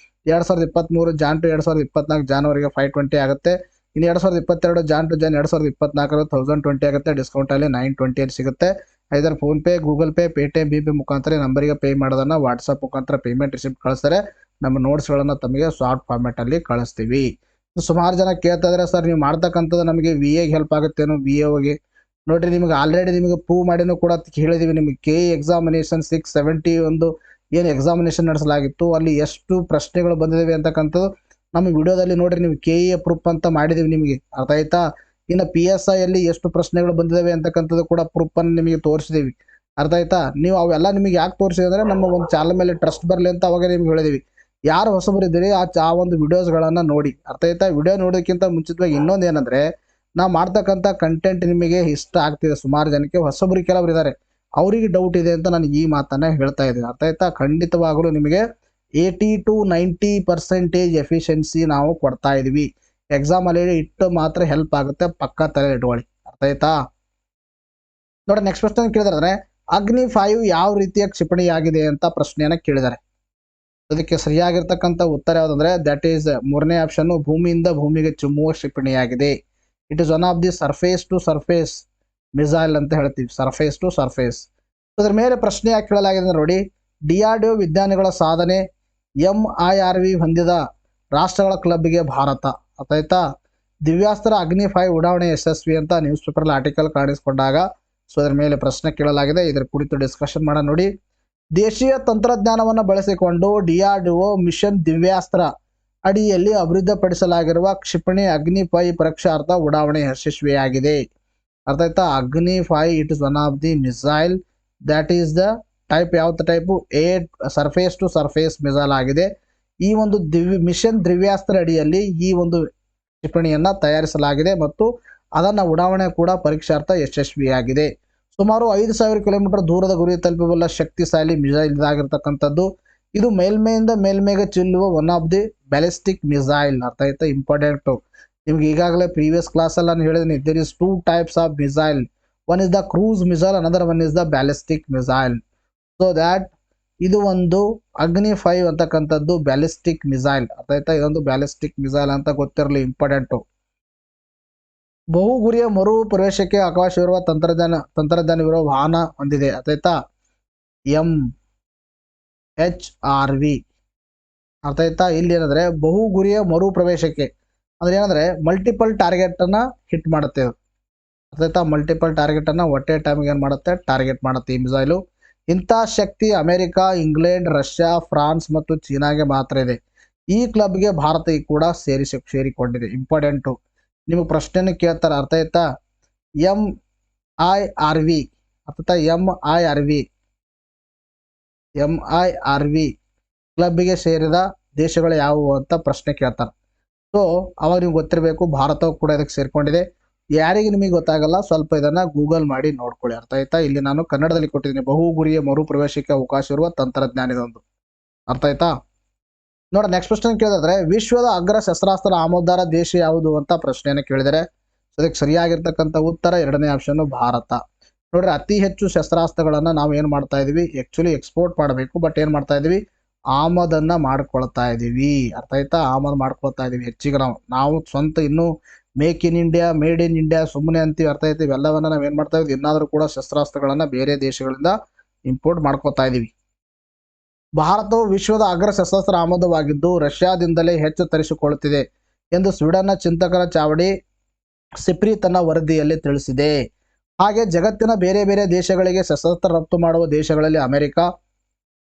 2023 ಜಾನ್ ಟು 2024 ಜಾನ್ವರಿಗೆ 520 ಆಗುತ್ತೆ. ಇನ್ನು 2022 ಜಾನ್ ಟು ಜಾನ್ 2024 1020 ಆಗುತ್ತೆ. ಡಿಸ್ಕೌಂಟಲ್ಲಿ 928 ಸಿಗುತ್ತೆ. Either PhonePe, Google Pay, Paytm, B pay ಮುಖಾಂತರ ನಂಬರಿಗೆ ಪೇ ಮಾಡೋದನ್ನು ವಾಟ್ಸಪ್ ಮುಖಾಂತರ ಪೇಮೆಂಟ್ ರಿಸಿಪ್ಟ್ ಕಳಿಸ್ತಾರೆ. ನಮ್ಮ ನೋಟ್ಸ್ಗಳನ್ನು ತಮಗೆ ಶಾರ್ಟ್ ಫಾರ್ಮ್ಯಾಟಲ್ಲಿ ಕಳಿಸ್ತೀವಿ. ಸುಮಾರು ಜನ ಕೇಳ್ತಾ ಇದ್ದಾರೆ, ಸರ್ ನೀವು ಮಾಡ್ತಕ್ಕಂಥದ್ದು ನಮಗೆ ವಿ ಎಗೆ ಹೆಲ್ಪ್ ಆಗುತ್ತೇನೋ, ವಿ ಎ ಹೋಗಿ ನೋಡಿರಿ, ನಿಮಗೆ ಆಲ್ರೆಡಿ ನಿಮಗೆ ಪ್ರೂವ್ ಮಾಡಿನೂ ಕೂಡ ಹೇಳಿದೀವಿ. ನಿಮಗೆ ಕೆ ಎಕ್ಸಾಮಿನೇಷನ್ 670 ಒಂದು ಏನು ಎಕ್ಸಾಮಿನೇಷನ್ ನಡೆಸಲಾಗಿತ್ತು, ಅಲ್ಲಿ ಎಷ್ಟು ಪ್ರಶ್ನೆಗಳು ಬಂದಿದ್ದಾವೆ ಅಂತಕ್ಕಂಥದ್ದು ನಮ್ಮ ವಿಡಿಯೋದಲ್ಲಿ ನೋಡಿರಿ. ನೀವು ಕೆ ಎ ಪ್ರೂಫ್ ಅಂತ ಮಾಡಿದೀವಿ ನಿಮಗೆ. ಅರ್ಥ ಆಯ್ತಾ? ಇನ್ನು PSI ಅಲ್ಲಿ ಎಷ್ಟು ಪ್ರಶ್ನೆಗಳು ಬಂದಿದ್ದಾವೆ ಅಂತಕ್ಕಂಥದ್ದು ಕೂಡ ಪ್ರೂಫನ್ನು ನಿಮಗೆ ತೋರಿಸಿದೀವಿ. ಅರ್ಥ ಆಯ್ತಾ? ನೀವು ಅವೆಲ್ಲ ನಿಮಗೆ ಯಾಕೆ ತೋರಿಸಿದೆ ಅಂದರೆ ನಮ್ಮ ಒಂದು ಚಾನಲ್ ಮೇಲೆ ಟ್ರಸ್ಟ್ ಬರಲಿ ಅಂತ ಅವಾಗ ನಿಮ್ಗೆ ಹೇಳಿದೀವಿ. ಯಾರು ಹೊಸಬರಿದ್ದೀರಿ ಆ ಒಂದು ವಿಡಿಯೋಸ್ಗಳನ್ನು ನೋಡಿ. ಅರ್ಥ ಆಯ್ತಾ? ವಿಡಿಯೋ ನೋಡೋದಕ್ಕಿಂತ ಮುಂಚಿತವಾಗಿ ಇನ್ನೊಂದು ಏನಂದರೆ, ನಾವು ಮಾಡ್ತಕ್ಕಂಥ ಕಂಟೆಂಟ್ ನಿಮಗೆ ಇಷ್ಟ ಆಗ್ತಿದೆ. ಸುಮಾರು ಜನಕ್ಕೆ ಹೊಸಬರು ಕೆಲವರು ಇದ್ದಾರೆ, ಅವರಿಗೆ ಡೌಟ್ ಇದೆ ಅಂತ ನಾನು ಈ ಮಾತನ್ನು ಹೇಳ್ತಾ ಇದ್ದೀನಿ. ಅರ್ಥ ಆಯ್ತಾ? ಖಂಡಿತವಾಗಲೂ ನಿಮಗೆ 80 to 90% ಎಫಿಷಿಯನ್ಸಿ ನಾವು ಕೊಡ್ತಾ ಇದೀವಿ. ಎಕ್ಸಾಮಲ್ಲಿ ಇಟ್ಟು ಮಾತ್ರ ಹೆಲ್ಪ್ ಆಗುತ್ತೆ, ಪಕ್ಕಾ ತಲೆ ಇಟ್ಕೊಳ್ಳಿ. ಅರ್ಥ ಆಯ್ತಾ? ನೋಡಿ, ನೆಕ್ಸ್ಟ್ ಪ್ರಶ್ನೆ ಕೇಳಿದ್ರೆ, ಅಗ್ನಿ 5 ಯಾವ ರೀತಿಯ ಕ್ಷಿಪಣಿಯಾಗಿದೆ ಅಂತ ಪ್ರಶ್ನೆಯನ್ನು ಕೇಳಿದ್ದಾರೆ. ಅದಕ್ಕೆ ಸರಿಯಾಗಿರ್ತಕ್ಕಂಥ ಉತ್ತರ ಯಾವುದಂದ್ರೆ, ದಟ್ ಈಸ್ 3ನೇ ಆಪ್ಷನ್, ಭೂಮಿಯಿಂದ ಭೂಮಿಗೆ ಚಿಮ್ಮುವ ಕ್ಷಿಪಣಿಯಾಗಿದೆ. It is one of the surface to surface missile ಅಂತ ಹೇಳ್ತೀವಿ. Surface to surface. ಅದ್ರ ಮೇಲೆ ಪ್ರಶ್ನೆ ಯಾಕೆ ಕೇಳಲಾಗಿದೆ ನೋಡಿ, DRDO ವಿಜ್ಞಾನಿಗಳ ಸಾಧನೆ, MIRV ಹೊಂದಿದ ರಾಷ್ಟ್ರಗಳ ಕ್ಲಬ್ಗೆ ಭಾರತ. ಆಯ್ತಾ? ದಿವ್ಯಾಸ್ತ್ರ ಅಗ್ನಿ 5 ಉಡಾವಣೆ ಯಶಸ್ವಿ ಅಂತ ನ್ಯೂಸ್ ಪೇಪರ್ ಆರ್ಟಿಕಲ್ ಕಾಣಿಸಿಕೊಂಡಾಗ ಸೊ ಅದ್ರ ಮೇಲೆ ಪ್ರಶ್ನೆ ಕೇಳಲಾಗಿದೆ. ಇದರ ಕುರಿತು ಡಿಸ್ಕಷನ್ ಮಾಡೋಣ ನೋಡಿ. ದೇಶೀಯ ತಂತ್ರಜ್ಞಾನವನ್ನು ಬಳಸಿಕೊಂಡು DRDO ಮಿಷನ್ ದಿವ್ಯಾಸ್ತ್ರ ಅಡಿಯಲ್ಲಿ ಅಭಿವೃದ್ಧಿಪಡಿಸಲಾಗಿರುವ ಕ್ಷಿಪಣಿ ಅಗ್ನಿ 5 ಪರೀಕ್ಷಾರ್ಥ ಉಡಾವಣೆ ಯಶಸ್ವಿಯಾಗಿದೆ. ಅರ್ಥ ಆಯ್ತಾ? Agni 5 it is one of the missile that is the type. ಯಾವ್ದು type? Surface to surface missile ಆಗಿದೆ. ಈ ಒಂದು ಮಿಷನ್ ದಿವ್ಯಾಸ್ತ್ರ ಅಡಿಯಲ್ಲಿ ಈ ಒಂದು ಕ್ಷಿಪಣಿಯನ್ನು ತಯಾರಿಸಲಾಗಿದೆ ಮತ್ತು ಅದನ್ನು ಉಡಾವಣೆ ಕೂಡ ಪರೀಕ್ಷಾರ್ಥ ಯಶಸ್ವಿಯಾಗಿದೆ. ಸುಮಾರು 5000 ಕಿಲೋಮೀಟರ್ ದೂರದ ಗುರಿ ತಲುಪಬಲ್ಲ ಶಕ್ತಿಶಾಲಿ ಮಿಸೈಲ್ ಇದಾಗಿರ್ತಕ್ಕಂಥದ್ದು. ಇದು ಮೇಲ್ಮೈಯಿಂದ ಮೇಲ್ಮೈಗೆ ಚೆಲ್ಲುವ one of the ballistic missile. ಅರ್ಥ ಆಯ್ತಾ? ಇಂಪಾರ್ಟೆಂಟು. ನಿಮ್ಗೆ ಈಗಾಗಲೇ ಪ್ರೀವಿಯಸ್ ಕ್ಲಾಸಲ್ಲಿ ನಾನು ಹೇಳಿದ್ದೀನಿ, there is 2 types of missile. One is the cruise missile, another one is the ballistic missile. So that ಇದು ಒಂದು ಅಗ್ನಿ 5 ಅಂತಕ್ಕಂಥದ್ದು ಬ್ಯಾಲಿಸ್ಟಿಕ್ ಮಿಸೈಲ್. ಅರ್ಥ ಆಯ್ತಾ? ಇದೊಂದು ಬ್ಯಾಲಿಸ್ಟಿಕ್ ಮಿಸೈಲ್ ಅಂತ ಗೊತ್ತಿರಲಿ, ಇಂಪಾರ್ಟೆಂಟು. ಬಹುಗುರಿಯ ಮರು ಪ್ರವೇಶಕ್ಕೆ ಅವಕಾಶವಿರುವ ತಂತ್ರಜ್ಞಾನವಿರುವ ವಾಹನ ಹೊಂದಿದೆ. ಅರ್ಥ ಆಯ್ತಾ? MHRV. ಅರ್ಥ ಆಯ್ತಾ? ಇಲ್ಲಿ ಏನಂದ್ರೆ ಬಹುಗುರಿಯ ಮರು ಪ್ರವೇಶಕ್ಕೆ ಅಂದ್ರೆ ಏನಂದ್ರೆ ಮಲ್ಟಿಪಲ್ ಟಾರ್ಗೆಟ್ ಅನ್ನ ಹಿಟ್ ಮಾಡುತ್ತೆ. ಅರ್ಥ ಆಯ್ತಾ? ಮಲ್ಟಿಪಲ್ ಟಾರ್ಗೆಟ್ ಅನ್ನ ಒಟ್ಟೆ ಟೈಮ್ಗೆ ಏನ್ ಮಾಡುತ್ತೆ? ಟಾರ್ಗೆಟ್ ಮಾಡುತ್ತೆ ಈ ಮಿಸೈಲು. ಇಂಥ ಶಕ್ತಿ ಅಮೆರಿಕ, ಇಂಗ್ಲೆಂಡ್, ರಷ್ಯಾ, ಫ್ರಾನ್ಸ್ ಮತ್ತು ಚೀನಾಗೆ ಮಾತ್ರ ಇದೆ. ಈ ಕ್ಲಬ್ಗೆ ಭಾರತ ಕೂಡ ಸೇರಿಕೊಂಡಿದೆ. ಇಂಪಾರ್ಟೆಂಟು. ನಿಮಗೆ ಪ್ರಶ್ನೆಯನ್ನು ಕೇಳ್ತಾರೆ. ಅರ್ಥ ಆಯ್ತಾ? MIRV. ಅರ್ಥ ಆಯ್ತಾ? MIRV ಕ್ಲಬ್ಗೆ ಸೇರಿದ ದೇಶಗಳು ಯಾವುವು ಅಂತ ಪ್ರಶ್ನೆ ಕೇಳ್ತಾರೆ. ಸೊ ಅವಾಗ ನಿಮ್ಗೆ ಗೊತ್ತಿರಬೇಕು, ಭಾರತವು ಕೂಡ ಇದಕ್ಕೆ ಸೇರ್ಕೊಂಡಿದೆ. ಯಾರಿಗೆ ನಿಮಗೆ ಗೊತ್ತಾಗಲ್ಲ, ಸ್ವಲ್ಪ ಇದನ್ನ ಗೂಗಲ್ ಮಾಡಿ ನೋಡ್ಕೊಳ್ಳಿ. ಅರ್ಥ ಆಯ್ತಾ? ಇಲ್ಲಿ ನಾನು ಕನ್ನಡದಲ್ಲಿ ಕೊಟ್ಟಿದ್ದೀನಿ, ಬಹುಗುರಿಯ ಮರು ಪ್ರವೇಶಕ್ಕೆ ಅವಕಾಶ ಇರುವ ತಂತ್ರಜ್ಞಾನ ಇದೊಂದು. ಅರ್ಥ ಆಯ್ತಾ? ನೋಡ, ನೆಕ್ಸ್ಟ್ ಪ್ರಶ್ನೆ ಕೇಳಿದ್ರೆ, ವಿಶ್ವದ ಅಗ್ರ ಶಸ್ತ್ರಾಸ್ತ್ರ ಆಮದುದಾರ ದೇಶ ಯಾವುದು ಅಂತ ಪ್ರಶ್ನೆಯನ್ನು ಕೇಳಿದರೆ ಅದಕ್ಕೆ ಸರಿಯಾಗಿರ್ತಕ್ಕಂಥ ಉತ್ತರ 2ನೇ ಆಪ್ಷನ್, ಭಾರತ. ನೋಡ್ರಿ, ಅತಿ ಹೆಚ್ಚು ಶಸ್ತ್ರಾಸ್ತ್ರಗಳನ್ನ ನಾವು ಏನ್ ಮಾಡ್ತಾ ಇದೀವಿ? ಆಕ್ಚುಲಿ ಎಕ್ಸ್ಪೋರ್ಟ್ ಮಾಡಬೇಕು, ಬಟ್ ಏನ್ ಮಾಡ್ತಾ ಇದೀವಿ? ಆಮದನ್ನ ಮಾಡ್ಕೊಳ್ತಾ ಇದೀವಿ. ಅರ್ಥ ಆಯ್ತಾ? ಆಮದು ಮಾಡ್ಕೊಳ್ತಾ ಇದೀವಿ ಹೆಚ್ಚಿಗೆ. ನಾವು ಸ್ವಂತ ಇನ್ನೂ make in India, made in India ಸುಮ್ಮನೆ ಅಂತೀವಿ. ಅರ್ಥ ಆಯ್ತು? ಇವೆಲ್ಲವನ್ನ ನಾವು ಏನ್ ಮಾಡ್ತಾ ಇದೀವಿ? ಇನ್ನಾದ್ರೂ ಕೂಡ ಶಸ್ತ್ರಾಸ್ತ್ರಗಳನ್ನ ಬೇರೆ ದೇಶಗಳಿಂದ ಇಂಪೋರ್ಟ್ ಮಾಡ್ಕೊತಾ ಇದೀವಿ. ಭಾರತವು ವಿಶ್ವದ ಅಗ್ರ ಶಸ್ತ್ರಾಸ್ತ್ರ ಆಮದುವಾಗಿದ್ದು ರಷ್ಯಾದಿಂದಲೇ ಹೆಚ್ಚು ತರಿಸಿಕೊಳ್ಳುತ್ತಿದೆ ಎಂದು ಸ್ವೀಡನ್ನ ಚಿಂತಕರ ಚಾವಡಿ ಸಿಪ್ರಿ ತನ್ನ ವರದಿಯಲ್ಲಿ ತಿಳಿಸಿದೆ. ಹಾಗೆ ಜಗತ್ತಿನ ಬೇರೆ ಬೇರೆ ದೇಶಗಳಿಗೆ ಶಸ್ತ್ರಾಸ್ತ್ರ ರಫ್ತು ಮಾಡುವ ದೇಶಗಳಲ್ಲಿ ಅಮೆರಿಕ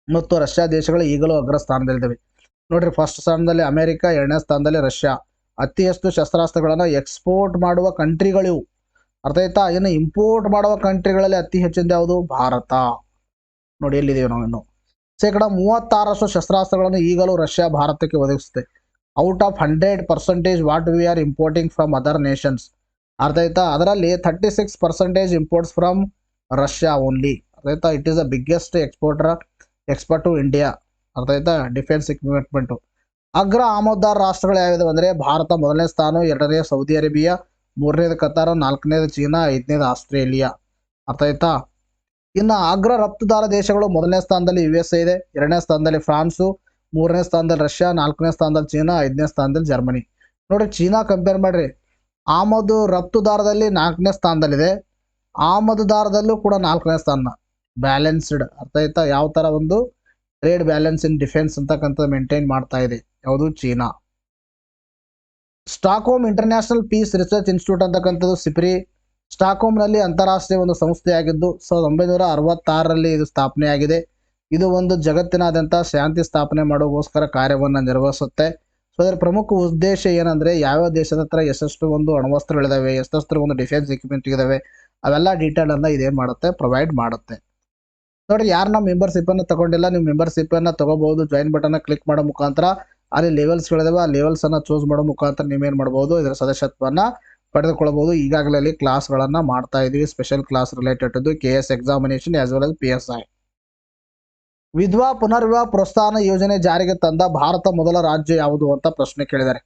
ಮತ್ತು ರಷ್ಯಾ ದೇಶಗಳು ಈಗಲೂ ಅಗ್ರ ಸ್ಥಾನದಲ್ಲಿದ್ದಾವೆ. ನೋಡ್ರಿ, ಫಸ್ಟ್ ಸ್ಥಾನದಲ್ಲಿ ಅಮೆರಿಕ, 2ನೇ ಸ್ಥಾನದಲ್ಲಿ ರಷ್ಯಾ. ಅತಿ ಹೆಚ್ಚು ಶಸ್ತ್ರಾಸ್ತ್ರಗಳನ್ನು ಎಕ್ಸ್ಪೋರ್ಟ್ ಮಾಡುವ ಕಂಟ್ರಿಗಳಿವು. ಅರ್ಥ ಆಯ್ತಾ? ಇನ್ನು ಇಂಪೋರ್ಟ್ ಮಾಡುವ ಕಂಟ್ರಿಗಳಲ್ಲಿ ಅತಿ ಹೆಚ್ಚಿಂದ ಯಾವುದು? ಭಾರತ. ನೋಡಿ, ಎಲ್ಲಿದ್ದೀವಿ ನಾವು ಇನ್ನು. ಶೇಕಡ 36% ಶಸ್ತ್ರಾಸ್ತ್ರಗಳನ್ನು ಈಗಲೂ ರಷ್ಯಾ ಭಾರತಕ್ಕೆ ಒದಗಿಸುತ್ತೆ. Out of 100% what we are importing from other Nations. ಅರ್ಥ ಆಯ್ತಾ. ಅದರಲ್ಲಿ 36% ಇಂಪೋರ್ಟ್ಸ್ ಫ್ರಮ್ ರಷ್ಯಾ ಓನ್ಲಿ. ಅರ್ಥ ಆಯ್ತಾ. It is the biggest export to India. ಅರ್ಥ ಆಯ್ತಾ. Defence equipment. ಅಗ್ರ ಆಮದುದಾರ ರಾಷ್ಟ್ರಗಳು ಯಾವ್ಯಾವ ಅಂದರೆ ಭಾರತ ಮೊದಲನೇ ಸ್ಥಾನ, ಎರಡನೇ ಸೌದಿ ಅರೇಬಿಯಾ, ಮೂರನೇದು ಕತಾರ್, ನಾಲ್ಕನೇದು ಚೀನಾ, ಐದನೇದು ಆಸ್ಟ್ರೇಲಿಯಾ. ಅರ್ಥ ಆಯ್ತಾ. ಇನ್ನು ಅಗ್ರ ರಫ್ತುದಾರ ದೇಶಗಳು ಮೊದಲನೇ ಸ್ಥಾನದಲ್ಲಿ USA ಇದೆ, ಎರಡನೇ ಸ್ಥಾನದಲ್ಲಿ ಫ್ರಾನ್ಸು, ಮೂರನೇ ಸ್ಥಾನದಲ್ಲಿ ರಷ್ಯಾ, ನಾಲ್ಕನೇ ಸ್ಥಾನದಲ್ಲಿ ಚೀನಾ, ಐದನೇ ಸ್ಥಾನದಲ್ಲಿ ಜರ್ಮನಿ. ನೋಡ್ರಿ ಚೀನಾ ಕಂಪೇರ್ ಮಾಡ್ರಿ, ಆಮದು ರಫ್ತುದಾರದಲ್ಲಿ 4ನೇ ಸ್ಥಾನದಲ್ಲಿದೆ, ಆಮದುದಾರದಲ್ಲೂ ಕೂಡ 4ನೇ ಸ್ಥಾನ. ಬ್ಯಾಲೆನ್ಸ್ಡ್. ಅರ್ಥ ಆಯ್ತಾ. ಯಾವ ಥರ ಒಂದು ಟ್ರೇಡ್ ಬ್ಯಾಲೆನ್ಸ್ ಇನ್ ಡಿಫೆನ್ಸ್ ಅಂತಕ್ಕಂಥದ್ದು ಮೇಂಟೈನ್ ಮಾಡ್ತಾ ಇದೆ ಯಾವುದು China. Stockholm international piece research institute ಅಂತಕ್ಕಂಥದ್ದು ಸಿಪ್ರಿ ಸ್ಟಾಕ್ಹೋಮ್ನಲ್ಲಿ ಅಂತಾರಾಷ್ಟ್ರೀಯ ಒಂದು ಸಂಸ್ಥೆಯಾಗಿದ್ದು 1966ರಲ್ಲಿ ಇದು ಸ್ಥಾಪನೆಯಾಗಿದೆ. ಇದು ಒಂದು ಜಗತ್ತಿನಾದ್ಯಂತ ಶಾಂತಿ ಸ್ಥಾಪನೆ ಮಾಡೋಗೋಸ್ಕರ ಕಾರ್ಯವನ್ನು ನಿರ್ವಹಿಸುತ್ತೆ. ಸೊ ಅದರ ಪ್ರಮುಖ ಉದ್ದೇಶ ಏನಂದರೆ ಯಾವ್ಯಾವ ದೇಶದ ಹತ್ರ ಎಷ್ಟೆಷ್ಟು ಒಂದು ಅಣ್ವಸ್ತ್ರಗಳಿದಾವೆ, ಎಷ್ಟೆಷ್ಟು ಒಂದು ಡಿಫೆನ್ಸ್ ಎಕ್ವಿಪ್ಮೆಂಟ್ ಇದಾವೆ, ಅವೆಲ್ಲ ಡೀಟೇಲನ್ನು ಇದೇನು ಮಾಡುತ್ತೆ, ಪ್ರೊವೈಡ್ ಮಾಡುತ್ತೆ. ನೋಡಿರಿ, ಯಾರನ್ನ ಮೆಂಬರ್ಶಿಪ್ಪನ್ನು ತಗೊಂಡಿಲ್ಲ, ನೀವು ಮೆಂಬರ್ಶಿಪ್ಪನ್ನು ತಗೋಬಹುದು. ಜಾಯಿನ್ ಬಟನ್ನ ಕ್ಲಿಕ್ ಮಾಡೋ ಮುಖಾಂತರ ಅಲ್ಲಿ ಲೆವೆಲ್ಸ್ಗಳಿದಾವೆ, ಆ ಲೆವೆಲ್ಸನ್ನು ಚೂಸ್ ಮಾಡೋ ಮುಖಾಂತರ ನೀವೇನು ಮಾಡ್ಬೋದು, ಇದರ ಸದಸ್ಯತ್ವವನ್ನು ಪಡೆದುಕೊಳ್ಬೋದು. ಈಗಾಗಲೇ ಅಲ್ಲಿ ಕ್ಲಾಸ್ಗಳನ್ನು ಮಾಡ್ತಾ ಇದ್ದೀವಿ, special class related to KS examination as well as PSI. ವಿಧವಾ ಪುನರ್ವಿವಾಹ ಪ್ರೋತ್ಸಾಹನ ಯೋಜನೆ ಜಾರಿಗೆ ತಂದ ಭಾರತ ಮೊದಲ ರಾಜ್ಯ ಯಾವುದು ಅಂತ ಪ್ರಶ್ನೆ ಕೇಳಿದ್ದಾರೆ.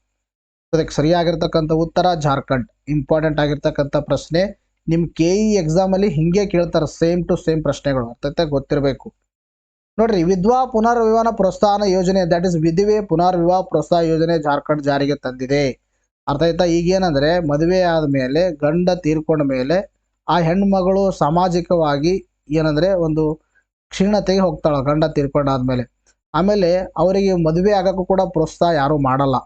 ಅದಕ್ಕೆ ಸರಿಯಾಗಿರ್ತಕ್ಕಂಥ ಉತ್ತರ ಜಾರ್ಖಂಡ್. ಇಂಪಾರ್ಟೆಂಟ್ ಆಗಿರ್ತಕ್ಕಂಥ ಪ್ರಶ್ನೆ. ನಿಮ್ಮ KE ಎಕ್ಸಾಮಲ್ಲಿ ಹಿಂಗೆ ಕೇಳ್ತಾರೆ, ಸೇಮ್ ಟು ಸೇಮ್ ಪ್ರಶ್ನೆಗಳು. ಅರ್ಥಾತ್ ಗೊತ್ತಿರಬೇಕು. ನೋಡ್ರಿ, ವಿಧವಾ ಪುನರ್ವಿವಾಹ ಪ್ರೋತ್ಸಾಹನ ಯೋಜನೆ, ದಟ್ ಇಸ್ ವಿಧವೆ ಪುನರ್ವಿವಾಹ ಪ್ರೋತ್ಸಾಹ ಯೋಜನೆ ಜಾರ್ಖಂಡ್ ಜಾರಿಗೆ ತಂದಿದೆ. ಅರ್ಥ ಆಯ್ತಾ. ಈಗೇನಂದರೆ ಮದುವೆ ಆದಮೇಲೆ ಗಂಡ ತೀರ್ಕೊಂಡ ಮೇಲೆ ಆ ಹೆಣ್ಮಗಳು ಸಾಮಾಜಿಕವಾಗಿ ಏನಂದರೆ ಒಂದು ಕ್ಷೀಣತೆಗೆ ಹೋಗ್ತಾಳೆ ಗಂಡ ತೀರ್ಕೊಂಡಾದ್ಮೇಲೆ. ಆಮೇಲೆ ಅವರಿಗೆ ಮದುವೆ ಆಗೋಕ್ಕೂ ಕೂಡ ಪ್ರೋತ್ಸಾಹ ಯಾರೂ ಮಾಡಲ್ಲ